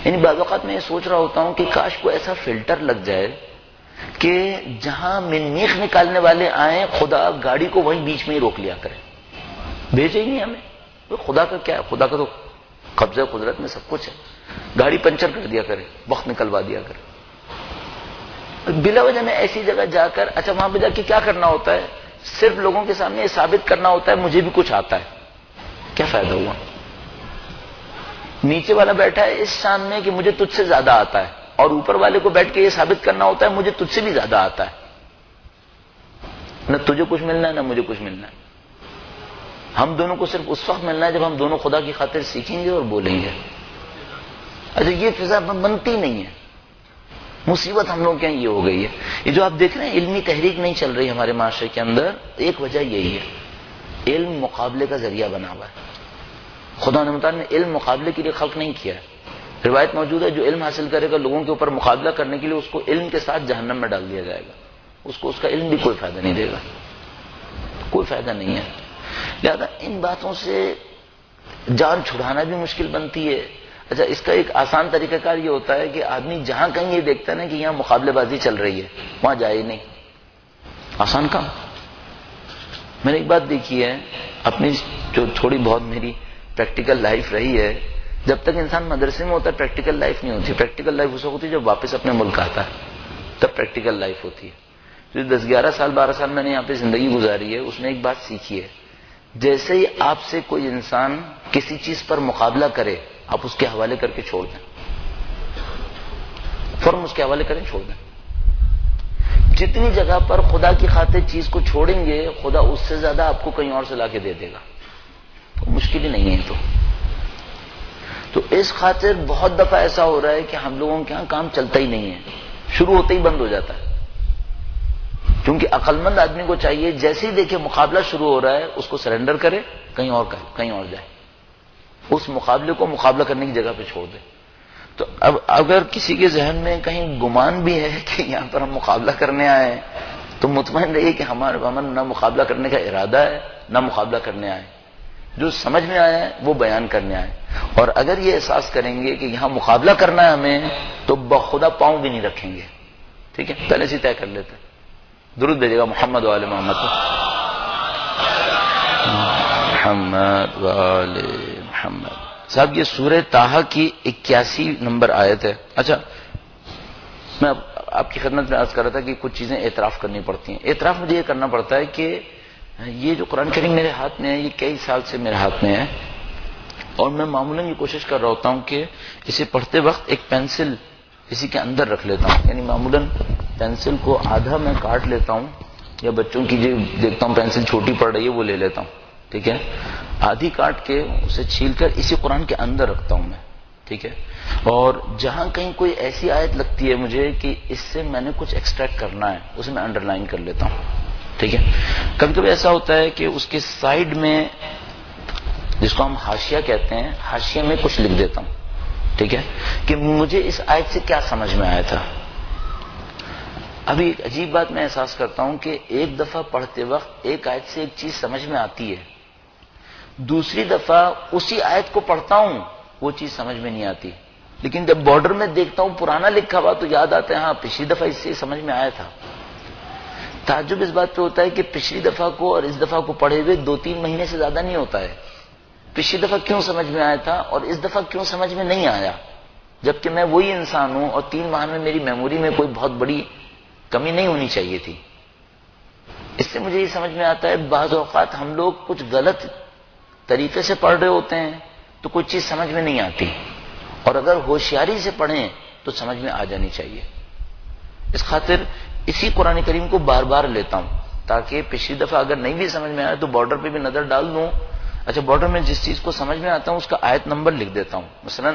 یعنی بعض اوقات میں یہ سوچ رہا ہوتا ہوں کہ کاش کو ایسا فلٹر لگ جائے کہ جہاں منیخ نکالنے والے آئیں خدا گاڑی کو وہیں بیچ میں ہی روک لیا کرے، بھیجے ہی نہیں ہمیں۔ خدا کا کیا ہے؟ خدا کا تو قبضہ قدرت میں سب کچھ ہے، گاڑی پنچر کر دیا کرے، وقت نکلوا دیا کرے بلا وجہ میں ایسی جگہ جا کر۔ اچھا، وہاں پہ جا کے کیا کرنا ہوتا ہے؟ صرف لوگوں کے سامنے یہ ثابت کرنا ہوتا ہے مجھے بھی کچھ آتا ہے۔ کیا فائدہ ہوا؟ نیچے والا بیٹھا ہے اس شان میں کہ مجھے تجھ سے زیادہ آتا ہے، اور اوپر والے کو بیٹھ کے یہ ثابت کرنا ہوتا ہے مجھے تجھ سے بھی زیادہ آتا ہے، نہ تجھے کچھ ملنا ہے نہ مجھے کچھ ملنا ہے۔ ہم دونوں کو صرف اس وقت ملنا ہے جب ہم دونوں خدا کی خاطر سیکھیں گے اور بولیں گے۔ اچھا، یہ فضا بنتی نہیں ہے، مصیبت ہم لوگ کے یہاں یہ ہو گئی ہے۔ یہ جو آپ دیکھ رہے ہیں علمی تحریک نہیں چل رہی ہمارے معاشرے کے اندر، ایک وجہ یہی ہے، علم مقابلے کا ذریعہ بنا ہوا ہے۔ خدا نے علم مقابلے کے لیے خلق نہیں کیا ہے۔ روایت موجود ہے جو علم حاصل کرے گا لوگوں کے اوپر مقابلہ کرنے کے لیے اس کو علم کے ساتھ جہنم میں ڈال دیا جائے گا، اس کو اس کا علم بھی کوئی فائدہ نہیں دے گا، کوئی فائدہ نہیں ہے۔ لہذا ان باتوں سے جان چھڑانا بھی مشکل بنتی ہے۔ اچھا، اس کا ایک آسان طریقہ کار یہ ہوتا ہے کہ آدمی جہاں کہیں یہ دیکھتا ہے نا کہ یہاں مقابلے بازی چل رہی ہے وہاں جائے ہی نہیں، آسان کام۔ میں نے ایک بات دیکھی ہے اپنی، جو تھوڑی بہت میری پریکٹیکل لائف رہی ہے، جب تک انسان مدرسے میں ہوتا ہے پریکٹیکل لائف نہیں ہوتی۔ پریکٹیکل لائف اس وقت ہوتی ہے جب واپس اپنے ملک آتا ہے، تب پریکٹیکل لائف ہوتی ہے۔ جو 10-11 سال 12 سال میں نے یہاں پہ زندگی گزاری ہے، اس میں ایک بات سیکھی ہے، جیسے ہی آپ سے کوئی انسان کسی چیز پر مقابلہ کرے آپ اس کے حوالے کر کے چھوڑ دیں، فوراً اس کے حوالے کریں، چھوڑ دیں. جتنی جگہ پر خدا کی خاطر چیز کو چھوڑیں گے خدا اس سے زیادہ آپ کو کہیں اور سے لا کے دے دے گا. تو مشکل ہی نہیں ہے. تو اس خاطر بہت دفعہ ایسا ہو رہا ہے کہ ہم لوگوں کے ہاں کام چلتا ہی نہیں ہے، شروع ہوتے ہی بند ہو جاتا ہے. کیونکہ عقل مند آدمی کو چاہیے جیسے ہی دیکھے مقابلہ شروع ہو رہا ہے اس کو سرنڈر کرے، کہیں اور جائے، اس مقابلے کو مقابلہ کرنے کی جگہ پہ چھوڑ دے. تو اب اگر کسی کے ذہن میں کہیں گمان بھی ہے کہ یہاں پر ہم مقابلہ کرنے آئے ہیں تو مطمئن رہیے کہ ہمارا نہ مقابلہ کرنے کا ارادہ ہے نہ مقابلہ کرنے آئے. جو سمجھ میں آیا ہے وہ بیان کرنے آئے. اور اگر یہ احساس کریں گے کہ یہاں مقابلہ کرنا ہے ہمیں تو بخدا پاؤں بھی نہیں رکھیں گے. ٹھیک ہے، پہلے سے طے کر لیتے. درود بھیجے گا محمد وآل محمد محمد وآل محمد. صاحب یہ سورہ طٰہٰ کی 81 نمبر آیت ہے. اچھا، میں آپ کی خدمت میں عرض کر رہا تھا کہ کچھ چیزیں اعتراف کرنی پڑتی ہیں. اعتراف مجھے یہ کرنا پڑتا ہے کہ یہ جو قرآن کریم میرے ہاتھ میں ہے یہ کئی سال سے میرے ہاتھ میں ہے، اور میں معمولاً یہ کوشش کر رہا ہوتا ہوں کہ اسے پڑھتے وقت ایک پینسل اسی کے اندر رکھ لیتا ہوں. یعنی معمولاً پینسل کو آدھا میں کاٹ لیتا ہوں، یا بچوں کی جو دیکھتا ہوں پینسل چھوٹی پڑ رہی ہے وہ لے لیتا ہوں. ٹھیک ہے، آدھی کاٹ کے اسے چھیل کر اسی قرآن کے اندر رکھتا ہوں میں. ٹھیک ہے، اور جہاں کہیں کوئی ایسی آیت لگتی ہے مجھے کہ اس سے میں نے کچھ ایکسٹریکٹ کرنا ہے اسے میں انڈر لائن کر لیتا ہوں. ٹھیک ہے، کبھی کبھی ایسا ہوتا ہے کہ اس کے سائڈ میں جس کو ہم حاشیہ کہتے ہیں، حاشیے میں کچھ لکھ دیتا ہوں. ٹھیک ہے، کہ مجھے اس آیت سے کیا سمجھ میں آیا تھا. ابھی ایک عجیب بات میں احساس کرتا ہوں کہ ایک دفعہ پڑھتے وقت ایک آیت سے ایک چیز سمجھ میں آتی ہے، دوسری دفعہ اسی آیت کو پڑھتا ہوں وہ چیز سمجھ میں نہیں آتی. لیکن جب بارڈر میں دیکھتا ہوں پرانا لکھا ہوا تو یاد آتا ہے ہاں پچھلی دفعہ اس سے سمجھ میں آیا تھا. تعجب اس بات پہ ہوتا ہے کہ پچھلی دفعہ کو اور اس دفعہ کو پڑھے ہوئے 2-3 مہینے سے زیادہ نہیں ہوتا ہے. پچھلی دفعہ کیوں سمجھ میں آیا تھا اور اس دفعہ کیوں سمجھ میں نہیں آیا، جبکہ میں وہی انسان ہوں اور 3 ماہ میں میری میموری میں کوئی بہت بڑی کمی نہیں ہونی چاہیے تھی. اس سے مجھے یہ سمجھ میں آتا ہے بعض اوقات ہم لوگ کچھ غلط طریقے سے پڑھ رہے ہوتے ہیں تو کوئی چیز سمجھ میں نہیں آتی، اور اگر ہوشیاری سے پڑھیں تو سمجھ میں آ جانی چاہیے. اس خاطر اسی قرآن کریم کو بار بار لیتا ہوں تاکہ پچھلی دفعہ اگر نہیں بھی سمجھ میں آیا تو بارڈر پہ بھی نظر ڈال دوں. اچھا، بارڈر میں جس چیز کو سمجھ میں آتا ہوں اس کا آیت نمبر لکھ دیتا ہوں. مثلا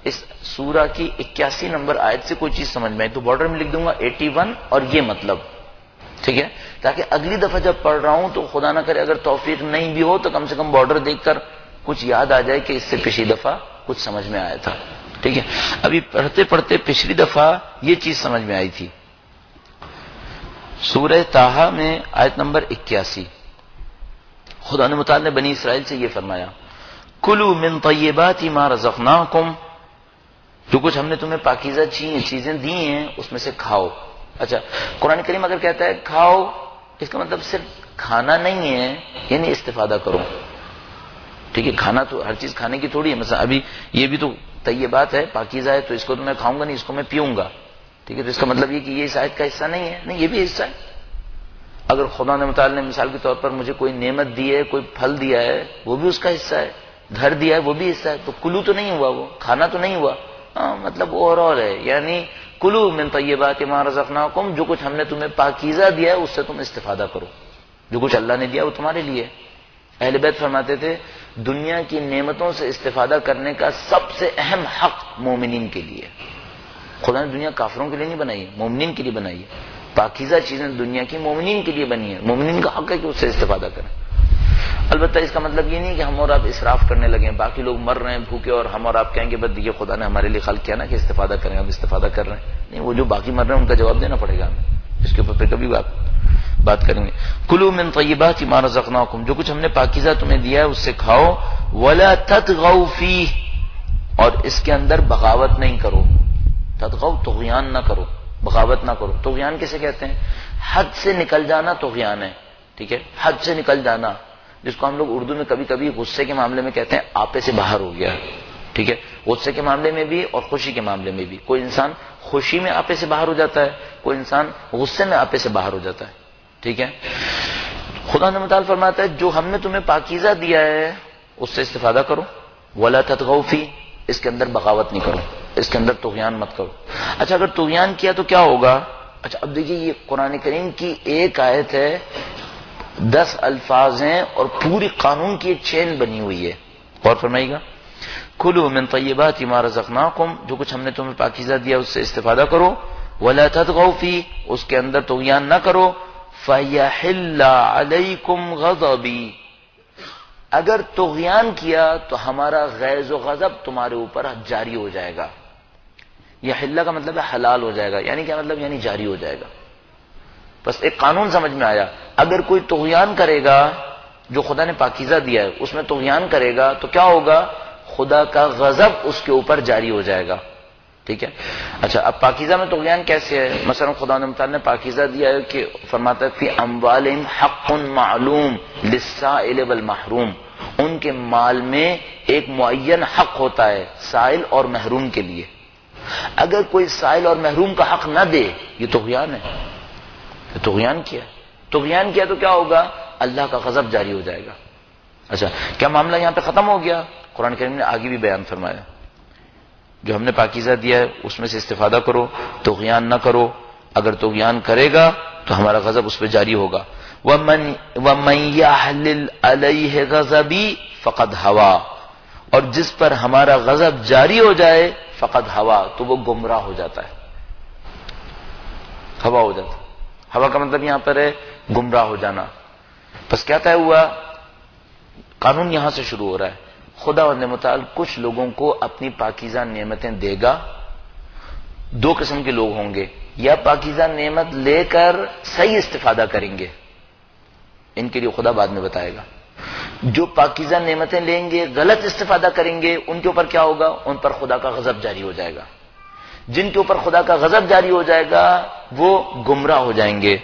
اس سورہ کی 81 نمبر آیت سے کوئی چیز سمجھ میں آئی تو بارڈر میں لکھ دوں گا 81 اور یہ مطلب. ٹھیک ہے، تاکہ اگلی دفعہ جب پڑھ رہا ہوں تو خدا نہ کرے اگر توفیق نہیں بھی ہو تو کم سے کم بارڈر دیکھ کر کچھ یاد آ جائے کہ اس سے پچھلی دفعہ کچھ سمجھ میں آیا تھا. ٹھیک ہے، ابھی پڑھتے پڑھتے پچھلی دفعہ یہ چیز سمجھ میں آئی تھی. سورہ طٰہٰ میں آیت نمبر 81 خدا نے متعال نے بنی اسرائیل سے یہ فرمایا، کلوا من طیبات ما رزقناکم، جو کچھ ہم نے تمہیں پاکیزہ چیزیں دی ہیں اس میں سے کھاؤ. اچھا، قرآن کریم اگر کہتا ہے کھاؤ اس کا مطلب صرف کھانا نہیں ہے، یعنی استفادہ کرو. ٹھیک ہے، کھانا تو ہر چیز کھانے کی تھوڑی ہے. مثلا ابھی یہ بھی تو طیبات ہے، پاکیزہ ہے، تو اس کو تو میں کھاؤں گا نہیں، اس کو میں پیوں گا. ٹھیک ہے، تو اس کا مطلب یہ کہ یہ اس آیت کا حصہ نہیں ہے. نہیں، یہ بھی حصہ ہے. اگر خدا نے متعال نے مثال کے طور پر مجھے کوئی نعمت دی ہے، کوئی پھل دیا ہے، وہ بھی اس کا حصہ ہے. گھر دیا ہے وہ بھی حصہ ہے. تو کلو تو نہیں ہوا، وہ کھانا تو نہیں ہوا. مطلب اور ہے، یعنی کلو من طیبات ما رزقناکم، جو کچھ ہم نے تمہیں پاکیزہ دیا ہے اس سے تم استفادہ کرو. جو کچھ اللہ نے دیا وہ تمہارے لیے. اہل بیت فرماتے تھے دنیا کی نعمتوں سے استفادہ کرنے کا سب سے اہم حق مومنین کے لیے. خدا نے دنیا کافروں کے لیے نہیں بنائی، مومنین کے لیے بنائی ہے. پاکیزہ چیزیں دنیا کی مومنین کے لیے بنی ہے. مومنین کا حق ہے کہ اس سے استفادہ کریں. البتہ اس کا مطلب یہ نہیں کہ ہم اور آپ اسراف کرنے لگیں، باقی لوگ مر رہے ہیں بھوکے اور ہم اور آپ کہیں گے بس یہ خدا نے ہمارے لیے خلق کیا نا کہ استفادہ کریں، ہم استفادہ کر رہے ہیں. نہیں، وہ جو باقی مر رہے ہیں ان کا جواب دینا پڑے گا ہمیں. اس کے اوپر پھر کبھی بات کریں گے. کلوا من طیبات ما رزقناکم، جو کچھ ہم نے پاکیزہ تمہیں دیا ہے اس سے کھاؤ. ولا تطغوا فیہ، اور اس کے اندر بغاوت نہیں کرو. تطغوا طغیان نہ کرو، بغاوت نہ کرو. طغیان کسے کہتے ہیں؟ حد سے نکل جانا طغیان ہے. ٹھیک ہے، حد سے نکل جانا، جس کو ہم لوگ اردو میں کبھی کبھی غصے کے معاملے میں کہتے ہیں آپے سے باہر ہو گیا. ٹھیک ہے، غصے کے معاملے میں بھی اور خوشی کے معاملے میں بھی. کوئی انسان خوشی میں آپے سے باہر ہو جاتا ہے، کوئی انسان غصے میں آپے سے باہر ہو جاتا ہے. ٹھیک ہے، خدا نے متعال فرماتا ہے جو ہم نے تمہیں پاکیزہ دیا ہے اس سے استفادہ کرو. ولا تطغوا فیہ، اس کے اندر بغاوت نہیں کرو. اس کے اندر طغیان مت کرو. اچھا اگر طغیان کیا تو کیا ہوگا؟ اچھا اب دیکھیے یہ قرآن کریم کی ایک آیت ہے، 10 الفاظ ہیں اور پوری قانون کی ایک چین بنی ہوئی ہے. غور فرمائیے گا. کلوا من طیبات ما رزقناکم، جو کچھ ہم نے تمہیں پاکیزہ دیا اس سے استفادہ کرو. ولا تطغوا فیہ، اس کے اندر طغیان نہ کرو. فیحل علیکم غضبی، اگر طغیان کیا تو ہمارا غیظ و غضب تمہارے اوپر جاری ہو جائے گا. یہ حلہ کا مطلب ہے حلال ہو جائے گا، یعنی کیا مطلب؟ یعنی جاری ہو جائے گا. بس ایک قانون سمجھ میں آیا. اگر کوئی طغیان کرے گا، جو خدا نے پاکیزہ دیا ہے اس میں طغیان کرے گا تو کیا ہوگا؟ خدا کا غضب اس کے اوپر جاری ہو جائے گا. ٹھیک ہے. اچھا اب پاکیزہ میں طغیان کیسے ہے؟ مثلا خدا نے پاکیزہ دیا ہے کہ فرماتا ہے فی اموالہم حق معلوم للسائل والمحروم، ان کے مال میں ایک معین حق ہوتا ہے سائل اور محروم کے لیے. اگر کوئی سائل اور محروم کا حق نہ دے، یہ طغیان ہے. طغیان کیا تو کیا ہوگا؟ اللہ کا غضب جاری ہو جائے گا. اچھا کیا معاملہ یہاں پہ ختم ہو گیا؟ قرآن کریم نے آگے بھی بیان فرمایا، جو ہم نے پاکیزہ دیا ہے اس میں سے استفادہ کرو، طغیان نہ کرو. اگر طغیان کرے گا تو ہمارا غضب اس پہ جاری ہوگا. وَمَن يَحْلِلْ عَلَيْهِ غَضَبِي فَقَدْ هَوَىٰ، اور جس پر ہمارا غضب جاری ہو جائے فقد ہوا، تو وہ گمراہ ہو جاتا ہے. ہوا ہو جاتا ہے. ہوا کا مطلب یہاں پر ہے گمراہ ہو جانا. بس کیا طے ہوا؟ قانون یہاں سے شروع ہو رہا ہے. خدا متعال کچھ لوگوں کو اپنی پاکیزہ نعمتیں دے گا. دو قسم کے لوگ ہوں گے، یا پاکیزہ نعمت لے کر صحیح استفادہ کریں گے، ان کے لیے خدا بعد میں بتائے گا. جو پاکیزہ نعمتیں لیں گے غلط استفادہ کریں گے، ان کے اوپر کیا ہوگا؟ ان پر خدا کا غضب جاری ہو جائے گا. جن کے اوپر خدا کا غضب جاری ہو جائے گا وہ گمراہ ہو جائیں گے.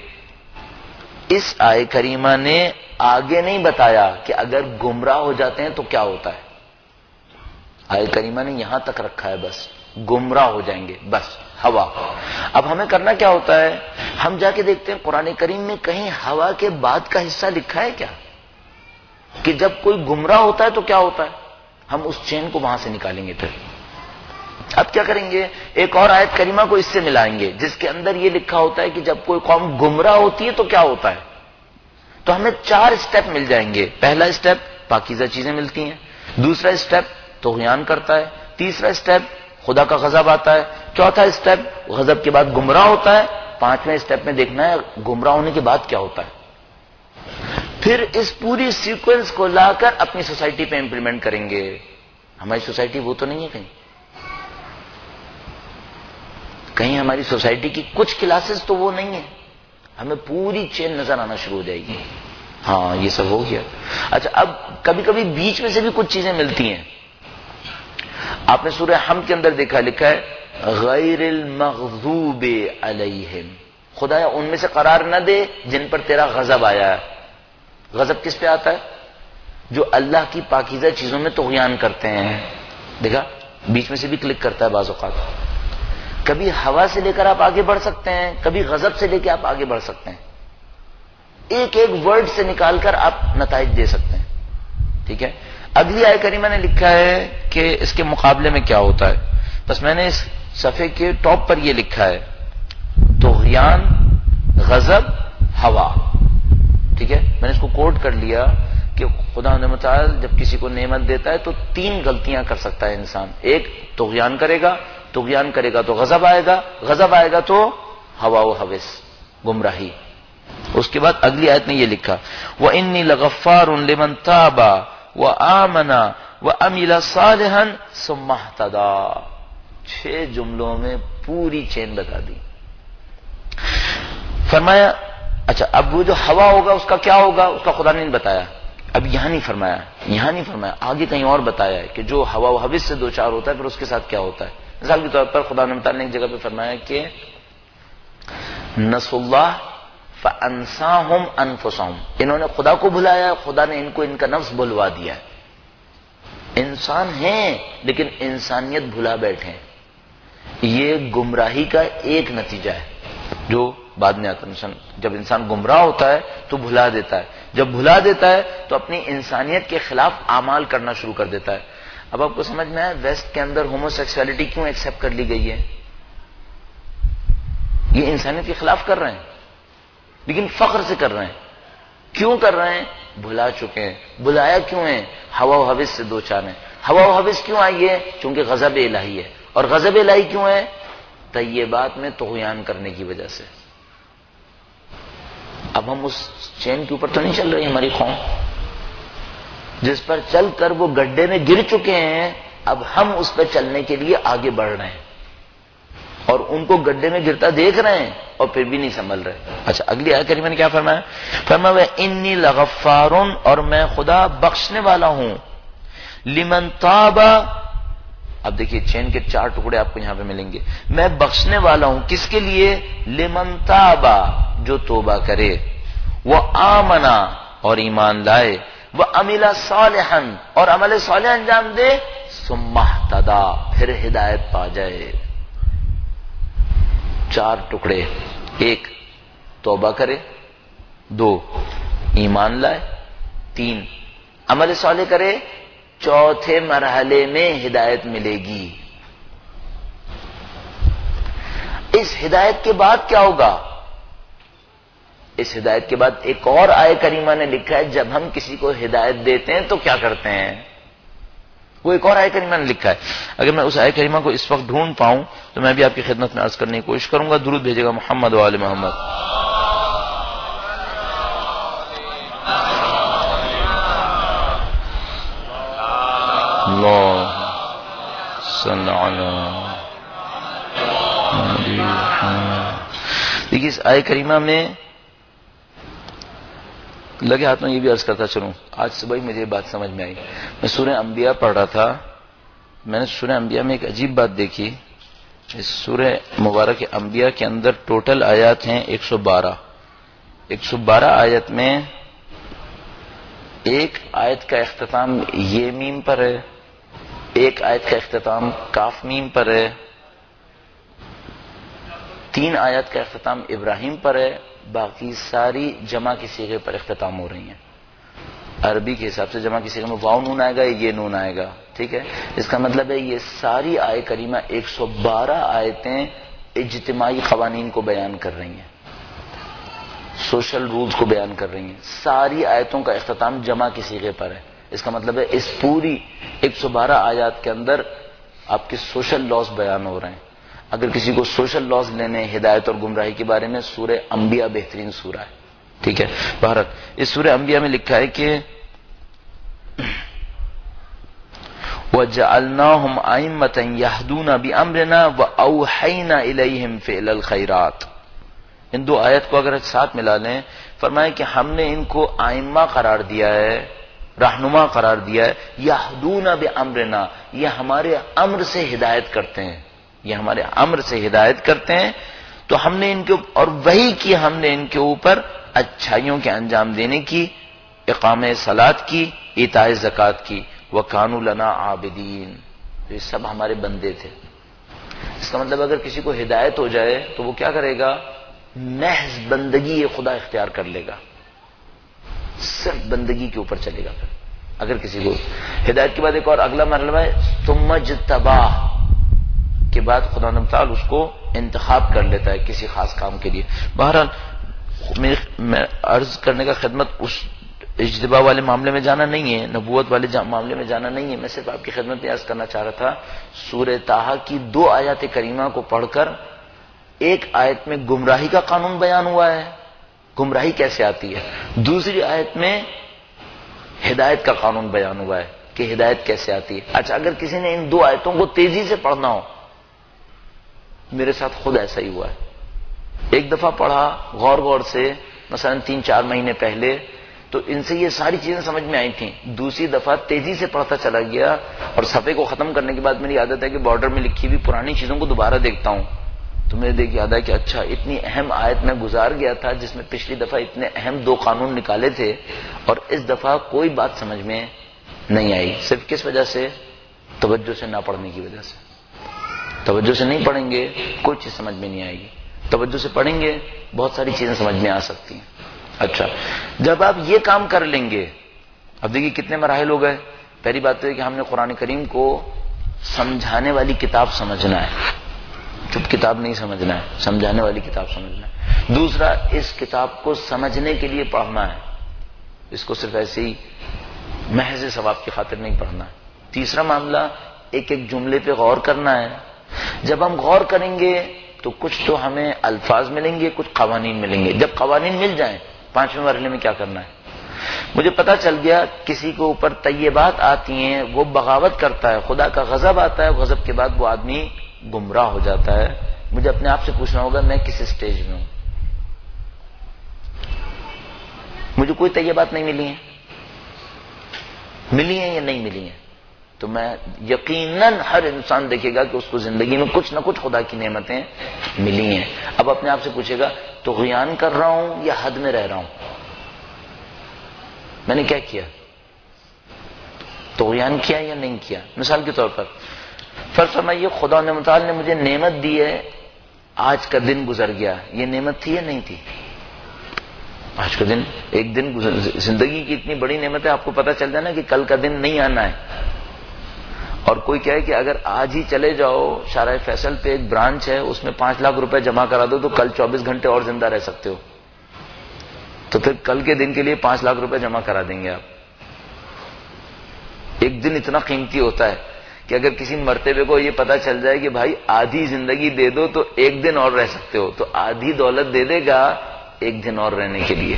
اس آیہ کریمہ نے آگے نہیں بتایا کہ اگر گمراہ ہو جاتے ہیں تو کیا ہوتا ہے. آیہ کریمہ نے یہاں تک رکھا ہے، بس گمراہ ہو جائیں گے، بس ہوا. اب ہمیں کرنا کیا ہوتا ہے؟ ہم جا کے دیکھتے ہیں قرآن کریم میں کہیں ہوا کے بعد کا حصہ لکھا ہے کیا، کہ جب کوئی گمراہ ہوتا ہے تو کیا ہوتا ہے. ہم اس چین کو وہاں سے نکالیں گے. پھر اب کیا کریں گے؟ ایک اور آیت کریمہ کو اس سے ملائیں گے جس کے اندر یہ لکھا ہوتا ہے کہ جب کوئی قوم گمراہ ہوتی ہے تو کیا ہوتا ہے. تو ہمیں 4 اسٹیپ مل جائیں گے. پہلا اسٹیپ پاکیزہ چیزیں ملتی ہیں، دوسرا اسٹیپ طغیان کرتا ہے، تیسرا اسٹیپ خدا کا غضب آتا ہے، چوتھا اسٹیپ غضب کے بعد گمراہ ہوتا ہے، 5ویں اسٹیپ میں دیکھنا ہے گمراہ ہونے کے بعد کیا ہوتا ہے. پھر اس پوری سیکوینس کو لا کر اپنی سوسائٹی پہ امپلیمنٹ کریں گے. ہماری سوسائٹی وہ تو نہیں ہے کہیں ہماری سوسائٹی کی کچھ کلاسز تو وہ نہیں ہے. ہمیں پوری چین نظر آنا شروع ہو جائے گی. ہاں یہ سب ہو گیا. اچھا اب کبھی کبھی بیچ میں سے بھی کچھ چیزیں ملتی ہیں. آپ نے سورہ حمد کے اندر دیکھا، لکھا ہے غیر المغضوب علیہم، خدایا ان میں سے قرار نہ دے جن پر تیرا غضب آیا ہے. غضب کس پہ آتا ہے؟ جو اللہ کی پاکیزہ چیزوں میں طغیان کرتے ہیں. دیکھا بیچ میں سے بھی کلک کرتا ہے بعض اوقات. کبھی ہوا سے لے کر آپ آگے بڑھ سکتے ہیں، کبھی غضب سے لے کے آپ آگے بڑھ سکتے ہیں. ایک ایک ورڈ سے نکال کر آپ نتائج دے سکتے ہیں. ٹھیک ہے. اگلی آیہ کریمہ نے لکھا ہے کہ اس کے مقابلے میں کیا ہوتا ہے. بس میں نے اس صفحے کے ٹاپ پر یہ لکھا ہے طغیان، غضب، ہوا. ٹھیک ہے. میں نے اس کو کوٹ کر لیا کہ خدا متعال جب کسی کو نعمت دیتا ہے تو 3 غلطیاں کر سکتا ہے انسان. ایک طغیان کرے گا، طغیان کرے گا تو غضب آئے گا، غضب آئے گا تو ہوا و ہوس، گمراہی. اس کے بعد اگلی آیت نے یہ لکھا وَإِنِّي لَغَفَّارٌ لِمَن تَابَ وَآمَنَ وَعَمِلَ صَالِحًا ثُمَّ اهْتَدَىٰ. 6 جملوں میں پوری چین بتا دی. فرمایا اچھا اب وہ جو ہوا ہوگا اس کا کیا ہوگا، اس کا خدا نے بتایا. اب یہاں نہیں فرمایا، آگے کہیں اور بتایا ہے کہ جو ہوا و حوث سے 2-4 ہوتا ہے پھر اس کے ساتھ کیا ہوتا ہے. مثال کے طور پر خدا نے ایک جگہ پہ فرمایا کہ نسوا اللہ فانساہم انفسہم، انہوں نے خدا کو بھلایا، خدا نے ان کو ان کا نفس بھلوا دیا. انسان ہیں لیکن انسانیت بھلا بیٹھے ہیں. یہ گمراہی کا ایک نتیجہ ہے جو بعد میں آتا ہے. جب انسان گمراہ ہوتا ہے تو بھلا دیتا ہے، جب بھلا دیتا ہے تو اپنی انسانیت کے خلاف اعمال کرنا شروع کر دیتا ہے. اب آپ کو سمجھ میں آیا ویسٹ کے اندر ہومو سیکسولیٹی کیوں ایکسپٹ کر لی گئی ہے؟ یہ انسانیت کے خلاف کر رہے ہیں، لیکن فخر سے کر رہے ہیں۔ کیوں کر رہے ہیں؟ بھلا چکے ہیں۔ بلایا کیوں ہے؟ ہوا و ہوس سے دو چار ہیں۔ ہوا و ہوس کیوں آئی ہے؟ چونکہ غضب الہی ہے۔ اور غضب الہی کیوں ہے؟ طیبات میں طغیان کرنے کی وجہ سے۔ اب ہم اس چین کے اوپر تو نہیں چل رہی ہماری قوم، جس پر چل کر وہ گڈھے میں گر چکے ہیں، اب ہم اس پہ چلنے کے لیے آگے بڑھ رہے ہیں اور ان کو گڈھے میں گرتا دیکھ رہے ہیں اور پھر بھی نہیں سنبھل رہے۔ اچھا اگلی آیت کریمہ نے کیا فرمایا؟ فرمایا انی لغفارن، اور میں خدا بخشنے والا ہوں، لمن تاب۔ اب دیکھیے چین کے چار ٹکڑے آپ کو یہاں پہ ملیں گے۔ میں بخشنے والا ہوں کس کے لیے؟ لمن تاب، جو توبہ کرے، وہ آمنا، اور ایمان لائے، وہ عمل صالحا، اور عمل صالح انجام دے، ثم اہتدی، پھر ہدایت پا جائے۔ چار ٹکڑے، ایک توبہ کرے، دو ایمان لائے، تین عمل صالح کرے، چوتھے مرحلے میں ہدایت ملے گی۔ اس ہدایت کے بعد کیا ہوگا؟ اس ہدایت کے بعد ایک اور آیہ کریمہ نے لکھا ہے جب ہم کسی کو ہدایت دیتے ہیں تو کیا کرتے ہیں، وہ ایک اور آیہ کریمہ نے لکھا ہے۔ اگر میں اس آیہ کریمہ کو اس وقت ڈھونڈ پاؤں تو میں بھی آپ کی خدمت میں عرض کرنے کی کوشش کروں گا۔ درود بھیجے گا محمد و آل محمد۔ اللہ صلی علی دیکھیے اس آیہ کریمہ میں لگے ہاتھوں یہ بھی عرض کرتا چلوں، آج صبح ہی مجھے یہ بات سمجھ میں آئی۔ میں سورہ انبیاء پڑھ رہا تھا، میں نے سورہ انبیاء میں ایک عجیب بات دیکھی۔ اس سورہ مبارک انبیاء کے اندر ٹوٹل آیات ہیں 112۔ 112 آیت میں ایک آیت کا اختتام یہ میم پر ہے، ایک آیت کا اختتام کاف میم پر ہے، 3 آیت کا اختتام ابراہیم پر ہے، باقی ساری جمع کی صیغے پر اختتام ہو رہی ہیں۔ عربی کے حساب سے جمع کی صیغے میں واو نون آئے گا، یہ نون آئے گا، ٹھیک ہے۔ اس کا مطلب ہے یہ ساری آیہ کریمہ 112 آیتیں اجتماعی قوانین کو بیان کر رہی ہیں، سوشل رولز کو بیان کر رہی ہیں۔ ساری آیتوں کا اختتام جمع کی صیغے پر ہے۔ اس کا مطلب ہے اس پوری 112 آیات کے اندر آپ کے سوشل لاز بیان ہو رہے ہیں۔ اگر کسی کو سوشل لاز لینے ہدایت اور گمراہی کے بارے میں، سورہ انبیاء بہترین سورہ ہے، ٹھیک ہے۔ بہرحال اس سورہ انبیاء میں لکھا ہے کہ وَجَعَلْنَاهُمْ أَئِمَّةً يَهْدُونَ بِأَمْرِنَا وَأَوْحَيْنَا إِلَيْهِمْ فِعْلَ الْخَيْرَاتِ۔ ان دو آیت کو اگر ساتھ ملا لیں، فرمایا کہ ہم نے ان کو ائمہ قرار دیا ہے، رہنما قرار دیا ہے، یہدون بامرنا، یہ ہمارے امر سے ہدایت کرتے ہیں، یہ ہمارے امر سے ہدایت کرتے ہیں۔ تو ہم نے ان کے اور وہی کی ہم نے ان کے اوپر اچھائیوں کے انجام دینے کی، اقامہ صلاۃ کی، ایتاء زکوٰۃ کی، وَكَانُوا لَنَا عَابِدِينَ، یہ سب ہمارے بندے تھے۔ اس کا مطلب اگر کسی کو ہدایت ہو جائے تو وہ کیا کرے گا؟ محض بندگی یہ خدا اختیار کر لے گا، صرف بندگی کے اوپر چلے گا۔ پھر اگر کسی کو ہدایت کے بعد ایک اور اگلا مرحلہ ہے ثم اجتباہ، کے بعد خدا تعالی اس کو انتخاب کر لیتا ہے کسی خاص کام کے لیے۔ بہرحال میں عرض کرنے کا خدمت اس اجتباء والے معاملے میں جانا نہیں ہے، نبوت والے معاملے میں جانا نہیں ہے، میں صرف آپ کی خدمت میں عرض کرنا چاہ رہا تھا سورہ طٰہٰ کی 2 آیات کریمہ کو پڑھ کر ایک آیت میں گمراہی کا قانون بیان ہوا ہے، گمراہی کیسے آتی ہے، دوسری آیت میں ہدایت کا قانون بیان ہوا ہے کہ ہدایت کیسے آتی ہے۔ اچھا اگر کسی نے ان 2 آیتوں کو تیزی سے پڑھنا ہو، میرے ساتھ خود ایسا ہی ہوا ہے، ایک دفعہ پڑھا غور سے مثلا 3-4 مہینے پہلے تو ان سے یہ ساری چیزیں سمجھ میں آئی تھیں، دوسری دفعہ تیزی سے پڑھتا چلا گیا اور صفحے کو ختم کرنے کے بعد میری عادت ہے کہ بارڈر میں لکھی ہوئی پرانی چیزوں کو دوبارہ دیکھتا ہوں، تو میرے دیکھ یاد ہے کہ اچھا اتنی اہم آیت میں گزار گیا تھا جس میں پچھلی دفعہ اتنے اہم 2 قانون نکالے تھے اور اس دفعہ کوئی بات سمجھ میں نہیں آئی، صرف کس وجہ سے؟ توجہ سے نہ پڑھنے کی وجہ سے۔ توجہ سے نہیں پڑھیں گے کوئی چیز سمجھ میں نہیں آئے گی، توجہ سے پڑھیں گے بہت ساری چیزیں سمجھ میں آ سکتی ہیں۔ اچھا جب آپ یہ کام کر لیں گے، اب دیکھیے کتنے مراحل ہو گئے، پہلی بات تو ہے کہ ہم نے قرآن کریم کو سمجھانے والی کتاب سمجھنا ہے، چپ کتاب نہیں سمجھنا ہے، سمجھانے والی کتاب سمجھنا ہے۔ دوسرا، اس کتاب کو سمجھنے کے لیے پڑھنا ہے، اس کو صرف ایسے ہی محض ثواب کی خاطر نہیں پڑھنا ہے۔ تیسرا معاملہ، ایک ایک جملے پہ غور کرنا ہے۔ جب ہم غور کریں گے تو کچھ تو ہمیں الفاظ ملیں گے، کچھ قوانین ملیں گے۔ جب قوانین مل جائیں، 5ویں مرحلے میں کیا کرنا ہے۔ مجھے پتا چل گیا کسی کے اوپر طیبات آتی ہیں، وہ بغاوت کرتا ہے، خدا کا غضب آتا ہے، غضب کے بعد وہ آدمی گمراہ ہو جاتا ہے۔ مجھے اپنے آپ سے پوچھنا ہوگا میں کس سٹیج میں ہوں۔ مجھے کوئی طیبات نہیں ملی ہیں، ملی ہیں یا نہیں ملی ہیں، تو میں یقیناً ہر انسان دیکھے گا کہ اس کو زندگی میں کچھ نہ کچھ خدا کی نعمتیں ملی ہیں۔ اب اپنے آپ سے پوچھے گا طغیان کر رہا ہوں یا حد میں رہ رہا ہوں، میں نے کیا کیا، طغیان کیا یا نہیں کیا۔ مثال کے طور پر فرض فرمائیے خدا متعال نے مجھے نعمت دی ہے، آج کا دن گزر گیا، یہ نعمت تھی یا نہیں تھی؟ آج کا دن، ایک دن زندگی کی اتنی بڑی نعمت ہے، آپ کو پتا چل جائے نا کہ کل کا دن نہیں آنا ہے۔ اور کوئی کہے کہ اگر آج ہی چلے جاؤ شارع فیصل پہ ایک برانچ ہے، اس میں 5 لاکھ روپے جمع کرا دو تو کل 24 گھنٹے اور زندہ رہ سکتے ہو، تو پھر کل کے دن کے لیے 5 لاکھ روپے جمع کرا دیں گے آپ۔ ایک دن اتنا قیمتی ہوتا ہے کہ اگر کسی مرتبے کو یہ پتا چل جائے کہ بھائی آدھی زندگی دے دو تو ایک دن اور رہ سکتے ہو، تو آدھی دولت دے دے گا ایک دن اور رہنے کے لیے۔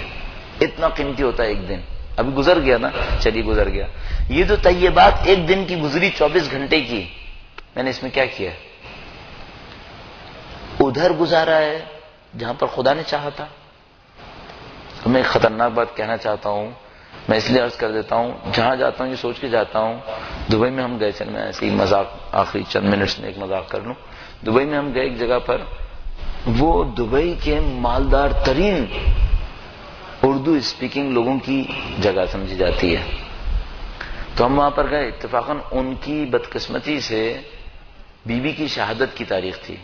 اتنا قیمتی ہوتا ہے ایک دن۔ ابھی گزر گیا نا، چلیے گزر گیا۔ یہ تو طیبات ایک دن کی گزری 24 گھنٹے کی، میں نے اس میں کیا کیا؟ ادھر گزارا ہے جہاں پر خدا نے چاہا تھا۔ میں ایک خطرناک بات کہنا چاہتا ہوں، میں اس لیے عرض کر دیتا ہوں، جہاں جاتا ہوں یہ سوچ کے جاتا ہوں۔ دبئی میں ہم گئے، چل میں ایسے ہی مذاق، آخری چند منٹس میں ایک مذاق کر لوں۔ دبئی میں ہم گئے ایک جگہ پر، وہ دبئی کے مالدار ترین اردو اسپیکنگ لوگوں کی جگہ سمجھی جاتی ہے۔ تو ہم وہاں پر گئے، اتفاقاً ان کی بدقسمتی سے بی بی کی شہادت کی تاریخ تھی،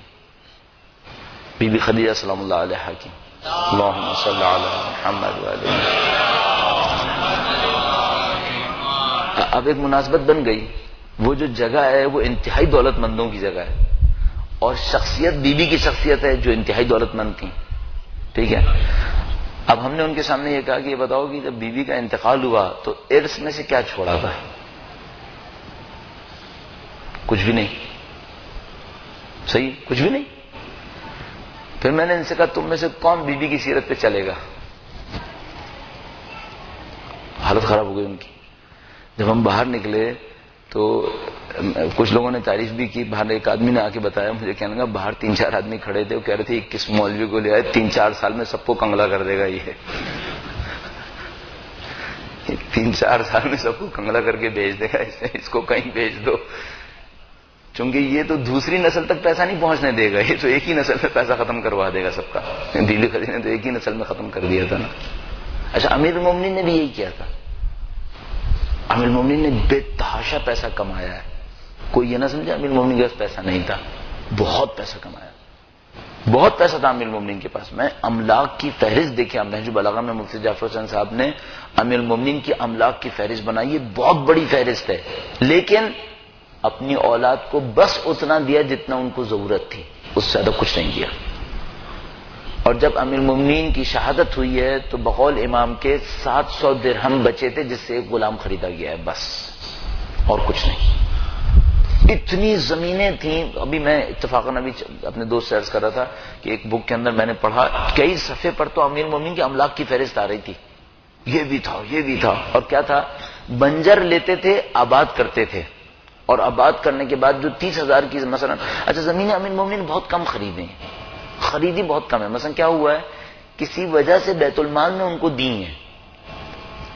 بی بی خدیجہ سلام اللہ علیہا کی۔ اللہم صلی علی محمد وعلی محمد۔ اب ایک مناسبت بن گئی، وہ جو جگہ ہے وہ انتہائی دولت مندوں کی جگہ ہے، اور شخصیت بی بی کی شخصیت ہے جو انتہائی دولت مند تھی، ٹھیک ہے۔ اب ہم نے ان کے سامنے یہ کہا کہ یہ بتاؤ کہ جب بی بی کا انتقال ہوا تو ارث میں سے کیا چھوڑا تھا؟ کچھ بھی نہیں، صحیح، کچھ بھی نہیں۔ پھر میں نے ان سے کہا تم میں سے کون بی بی کی سیرت پہ چلے گا؟ حالت خراب ہو گئی ان کی۔ جب ہم باہر نکلے تو کچھ لوگوں نے تعریف بھی کی، باہر ایک آدمی نے آ کے بتایا مجھے، کہنے لگا باہر 3-4 آدمی کھڑے تھے، وہ کہہ رہے تھے 21 مولوی کو لے آئے، 3-4 سال میں سب کو کنگلا کر دے گا، یہ 3-4 سال میں سب کو کنگلا کر کے بھیج دے گا، اس کو کہیں بھیج دو، چونکہ یہ تو دوسری نسل تک پیسہ نہیں پہنچنے دے گا، یہ تو ایک ہی نسل میں پیسہ ختم کروا دے گا سب کا۔ بیوی خدیجہ نے تو ایک ہی نسل میں ختم کر دیا تھا نا۔ اچھا، امیر المومنین نے بھی یہی کیا تھا، امیر المومنین نے بے تحاشا پیسہ کمایا ہے۔ کوئی یہ نہ سمجھے امیر المومنین کے پاس پیسہ نہیں تھا، بہت پیسہ کمایا، بہت پیسہ تھا امیر المومنین کے پاس۔ میں املاک کی فہرست دیکھیں، نہج البلاغہ میں مفتی جعفر حسین صاحب نے امیر المومنین کی املاک کی فہرست بنائی ہے، بہت بڑی فہرست ہے، لیکن اپنی اولاد کو بس اتنا دیا جتنا ان کو ضرورت تھی، اس سے زیادہ کچھ نہیں دیا۔ اور جب امیر المومنین کی شہادت ہوئی ہے تو بقول امام کے 700 درہم بچے تھے جس سے ایک غلام خریدا گیا ہے، بس، اور کچھ نہیں۔ اتنی زمینیں تھیں۔ ابھی میں اتفاقاً ابھی اپنے دوست سے عرض کر رہا تھا کہ ایک بک کے اندر میں نے پڑھا، کئی صفحے پر تو امیر المومنین کے املاک کی فہرست آ رہی تھی، یہ بھی تھا، یہ بھی تھا، اور کیا تھا، بنجر لیتے تھے، آباد کرتے تھے، اور آباد کرنے کے بعد جو 30,000 کی مثلا، اچھا زمینیں امیر المومنین بہت کم خریدیں، خریدی بہت کم ہے۔ مثلا کیا ہوا ہے، کسی وجہ سے بیت المال نے ان کو دی ہیں،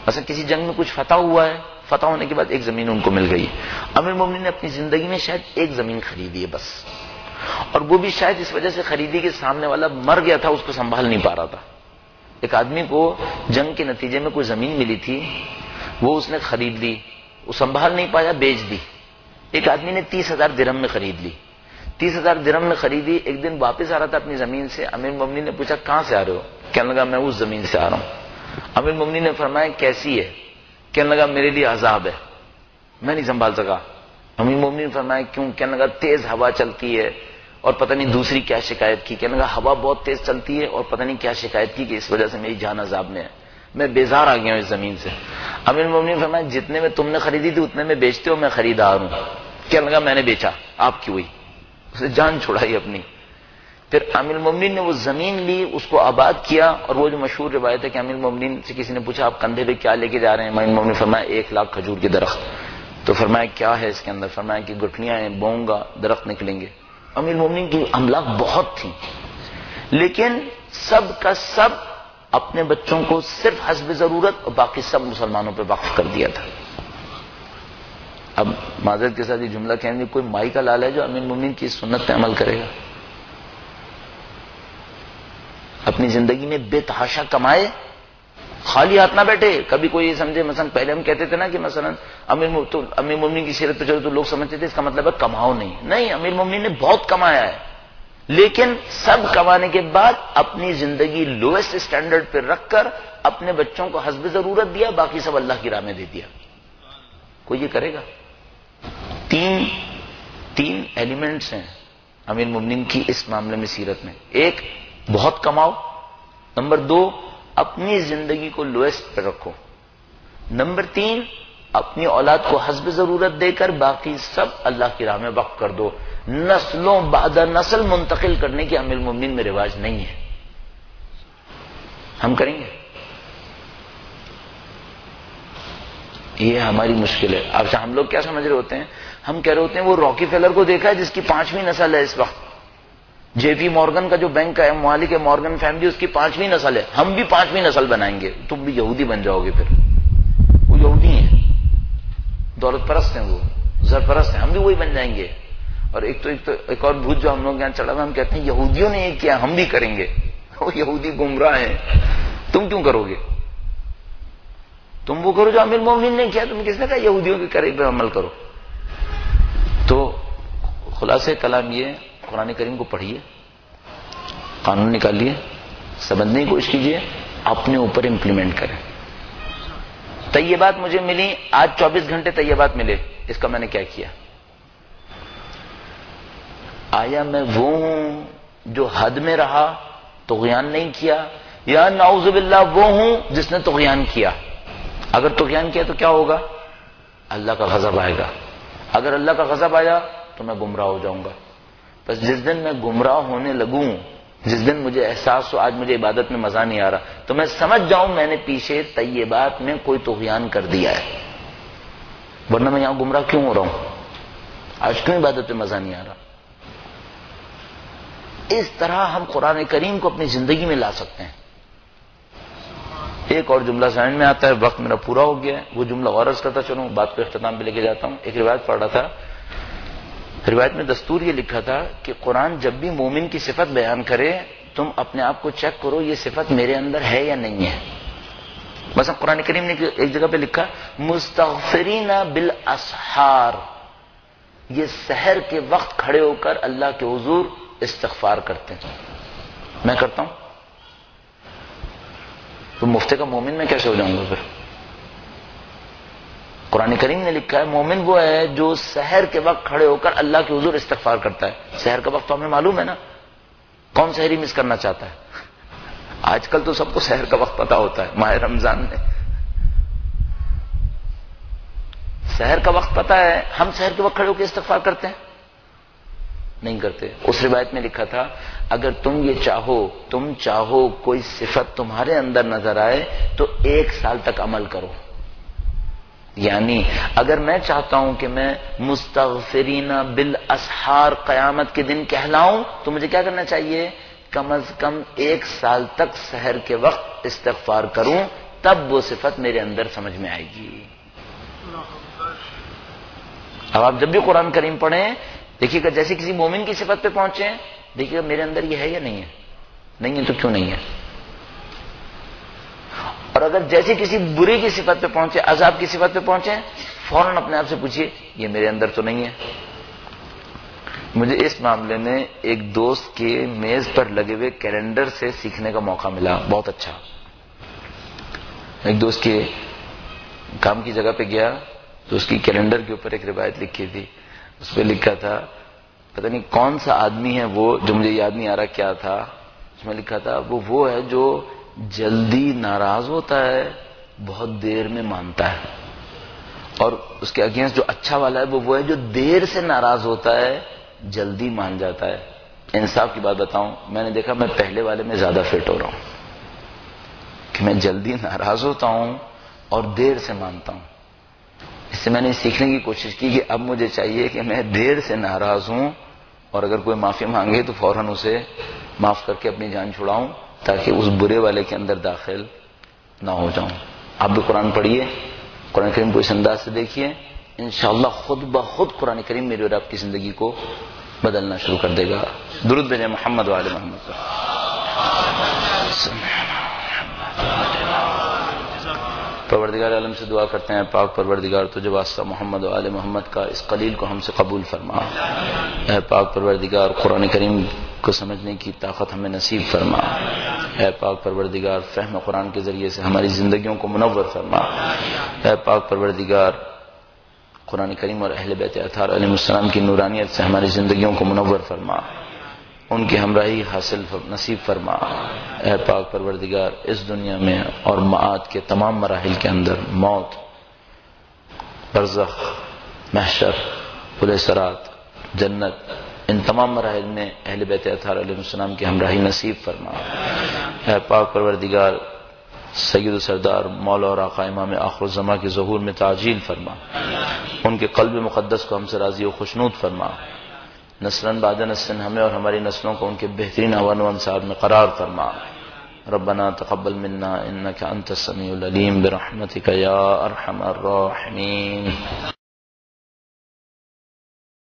مثلا کسی جنگ میں کچھ فتح ہوا ہے، فتح ہونے کے بعد ایک زمین ان کو مل گئی۔ امیر المومنین نے اپنی زندگی میں شاید ایک زمین خریدی ہے بس، اور وہ بھی شاید اس وجہ سے خریدی کہ سامنے والا مر گیا تھا، اس کو سنبھال نہیں پا رہا تھا۔ ایک آدمی کو جنگ کے نتیجے میں کوئی زمین ملی تھی، وہ اس نے خرید لی، وہ سنبھال نہیں پایا، بیچ دی۔ ایک آدمی نے 30,000 درہم میں خرید لی، 30,000 درہم میں خریدی۔ ایک دن واپس آ رہا تھا اپنی زمین سے، امیر المومنین نے پوچھا کہاں سے آ رہے ہو؟ کہنے لگا میں اس زمین سے آ رہا ہوں۔ امیر المومنین نے فرمایا کیسی ہے؟ کہنے لگا میرے لیے عذاب ہے۔ میں نہیں سنبھال سکا. امیر المومنین نے فرمایا کیوں؟ کہنے لگا تیز ہوا چلتی ہے اور پتہ نہیں دوسری کیا شکایت کی. کہنے لگا ہوا بہت تیز چلتی ہے اور پتہ نہیں کیا شکایت کی کہ اس وجہ سے میری جان عذاب میں ہے, میں بیزار آ گیا ہوں اس زمین سے. امیر المومنین نے فرمایا جتنے میں تم نے خریدی تھی اتنے میں بیچتے ہو, میں خریدار ہوں. کہنے لگا میں نے بیچا, آپ کی ہوئی. اس نے جان چھڑائی اپنی. پھر امیر المومنین نے وہ زمین لی, اس کو آباد کیا. اور وہ جو مشہور روایت ہے کہ امیر المومنین سے کسی نے پوچھا آپ کندھے پہ کیا لے کے جا رہے ہیں؟ امیر المومنین نے فرمایا 1,00,000 کھجور کے درخت. تو فرمایا کیا ہے اس کے اندر؟ فرمایا کہ گٹھلیاں ہیں, بوؤں گا درخت نکلیں گے. امیر المومنین کی املاک بہت تھی, لیکن سب کا سب اپنے بچوں کو صرف حسب ضرورت اور باقی سب مسلمانوں پہ وقف کر دیا تھا. اب معذرت کے ساتھ یہ جملہ کہیں گے کوئی مائی کا لال ہے جو امیر المومنین کی سنت پہ عمل کرے گا؟ اپنی زندگی میں بے تحاشا کمائے, خالی ہاتھ نہ بیٹھے. کبھی کوئی یہ سمجھے, مثلا پہلے ہم کہتے تھے نا کہ مثلا امیر مومنین کی سیرت پہ چلو تو لوگ سمجھتے تھے اس کا مطلب ہے کماؤ نہیں. امیر مومنین نے بہت کمایا ہے, لیکن سب کمانے کے بعد اپنی زندگی لوئسٹ اسٹینڈرڈ پہ رکھ کر اپنے بچوں کو حسب ضرورت دیا, باقی سب اللہ کی راہ میں دے دیا. کوئی یہ کرے گا؟ تین ایلیمنٹس ہیں امیر مومنین کی اس معاملے میں سیرت میں. ایک, بہت کماؤ. نمبر 2, اپنی زندگی کو لوئسٹ پہ رکھو. نمبر 3, اپنی اولاد کو حسب ضرورت دے کر باقی سب اللہ کی راہ میں وقف کر دو. نسلوں بعد نسل منتقل کرنے کی امیر المومنین میں رواج نہیں ہے. ہم کریں گے؟ یہ ہماری مشکل ہے. اب ہم لوگ کیا سمجھ رہے ہوتے ہیں؟ ہم کہہ رہے ہوتے ہیں وہ راکی فیلر کو دیکھا ہے جس کی 5ویں نسل ہے اس وقت. جے پی مورگن کا جو بینک کا مالک ہے مورگن فیملی, اس کی 5ویں نسل ہے. ہم بھی 5ویں نسل بنائیں گے. تم بھی یہودی بن جاؤ گے. پھر وہ یہودی ہیں, دولت پرست ہیں, وہ زر پرست ہیں. ہم بھی وہی بن جائیں گے. اور ایک اور بھوت جو ہم لوگ یہاں چڑھا ہوا, ہم کہتے ہیں یہودیوں نے یہ کیا, ہم بھی کریں گے. وہ یہودی گمراہ ہیں, تم کیوں کرو گے؟ تم وہ کرو جو امیر المومنین نے کیا. تم کس نے کہا یہودیوں کے قریب عمل کرو؟ تو خلاصہ کلام یہ, قرآن کریم کو پڑھیے, قانون نکالیے, سمجھنے کی کوشش کیجیے, اپنے اوپر امپلیمنٹ کریں. طیبات مجھے ملی, آج 24 گھنٹے طیبات ملے, اس کا میں نے کیا کیا؟ آیا میں وہ ہوں جو حد میں رہا, طغیان نہیں کیا, یا نعوذ باللہ وہ ہوں جس نے طغیان کیا؟ اگر طغیان کیا تو کیا ہوگا؟ اللہ کا غضب آئے گا. اگر اللہ کا غضب آیا تو میں گمراہ ہو جاؤں گا. بس جس دن میں گمراہ ہونے لگوں, جس دن مجھے احساس ہو آج مجھے عبادت میں مزہ نہیں آ رہا, تو میں سمجھ جاؤں میں نے پیچھے طیبات میں کوئی طغیان کر دیا ہے, ورنہ میں یہاں گمراہ کیوں ہو رہا ہوں؟ آج کیوں عبادت میں مزہ نہیں آ رہا؟ اس طرح ہم قرآن کریم کو اپنی زندگی میں لا سکتے ہیں. ایک اور جملہ سمجھ میں آتا ہے, وقت میرا پورا ہو گیا ہے, وہ جملہ اور عرض کرتا چلوں, بات کو اختتام پہ لے کے جاتا ہوں. ایک روایت پڑھ رہا تھا, روایت میں دستور یہ لکھا تھا کہ قرآن جب بھی مومن کی صفت بیان کرے تم اپنے آپ کو چیک کرو یہ صفت میرے اندر ہے یا نہیں ہے. مثلا قرآن کریم نے ایک جگہ پہ لکھا مستغفرین بالاسحار, یہ سحر کے وقت کھڑے ہو کر اللہ کے حضور استغفار کرتے ہیں. میں کرتا ہوں تو مفتی کا مومن میں کیسے ہو جاؤں گا پھر؟ قرآن کریم نے لکھا ہے مومن وہ ہے جو سحر کے وقت کھڑے ہو کر اللہ کے حضور استغفار کرتا ہے. سحر کا وقت تو ہمیں معلوم ہے نا, کون سحری مس کرنا چاہتا ہے؟ آج کل تو سب کو سحر کا وقت پتا ہوتا ہے. ماہ رمضان میں سحر کا وقت پتا ہے, ہم سحر کے وقت کھڑے ہو کے استغفار کرتے ہیں؟ نہیں کرتے. اس روایت میں لکھا تھا اگر تم چاہو کوئی صفت تمہارے اندر نظر آئے تو 1 سال تک عمل کرو. یعنی اگر میں چاہتا ہوں کہ میں مستغفرین بالاسحار قیامت کے دن کہلاؤں تو مجھے کیا کرنا چاہیے؟ کم از کم 1 سال تک سحر کے وقت استغفار کروں, تب وہ صفت میرے اندر سمجھ میں آئے گی. اب آپ جب بھی قرآن کریم پڑھیں دیکھیے گا, جیسے کسی مومن کی صفت پہ پہنچے دیکھیے گا میرے اندر یہ ہے یا نہیں ہے. نہیں ہے تو کیوں نہیں ہے؟ اور اگر جیسے کسی برے کی صفت پہ پہنچے, عذاب کی صفت پہ پہنچے, فوراً اپنے آپ سے پوچھیے یہ میرے اندر تو نہیں ہے. مجھے اس معاملے میں ایک دوست کے میز پر لگے ہوئے کیلنڈر سے سیکھنے کا موقع ملا, بہت اچھا. ایک دوست کے کام کی جگہ پہ گیا تو اس کی کیلنڈر کے اوپر ایک روایت لکھی تھی، اس پہ لکھا تھا، پتہ نہیں کون سا آدمی ہے وہ، جو مجھے یاد نہیں آ رہا کیا تھا، اس میں لکھا تھا وہ ہے جو جلدی ناراض ہوتا ہے، بہت دیر میں مانتا ہے، اور اس کے اگینسٹ جو اچھا والا ہے وہ ہے جو دیر سے ناراض ہوتا ہے، جلدی مان جاتا ہے۔ انصاف کی بات بتاؤں، میں نے دیکھا میں پہلے والے میں زیادہ فٹ ہو رہا ہوں کہ میں جلدی ناراض ہوتا ہوں اور دیر سے مانتا ہوں۔ اس سے میں نے سیکھنے کی کوشش کی کہ اب مجھے چاہیے کہ میں دیر سے ناراض ہوں، اور اگر کوئی معافی مانگے تو فوراً اسے معاف کر کے اپنی جان چھڑاؤں، تاکہ اس برے والے کے اندر داخل نہ ہو جاؤں۔ آپ بھی قرآن پڑھیے، قرآن کریم کو اس انداز سے دیکھیے، انشاءاللہ خود بخود قرآن کریم میری اور آپ کی زندگی کو بدلنا شروع کر دے گا۔ درود بھیجیں محمد و آل محمد پر۔ پروردگار عالم سے دعا کرتے ہیں، پاک پروردگار تجھے واسطہ محمد و آل محمد کا اس قلیل کو ہم سے قبول فرما۔ اے پاک پروردگار قرآن کریم کو سمجھنے کی طاقت ہمیں نصیب فرما۔ اے پاک پروردگار فہم قرآن کے ذریعے سے ہماری زندگیوں کو منور فرما۔ اے پاک پروردگار قرآن کریم اور اہل بیت اطہار علیہ السلام کی نورانیت سے ہماری زندگیوں کو منور فرما، ان کی ہمراہی حاصل نصیب فرما۔ اے پاک پروردگار اس دنیا میں اور معاد کے تمام مراحل کے اندر، موت، برزخ، محشر، پل صراط، جنت، ان تمام مراحل میں اہل بیت اطہار علیہ السلام کی ہمراہی نصیب فرما۔ اے پاک پروردگار سید و سردار مولا اور آقا امام آخر الزماں کے ظہور میں تعجیل فرما، ان کے قلب مقدس کو ہم سے راضی و خوشنود فرما، نسلاً بعد نسل ہمیں اور ہماری نسلوں کو ان کے بہترین اوان و انصاب میں قرار فرما۔ ربنا تقبل منا انك انت السميع العليم برحمتك يا ارحم الراحمين۔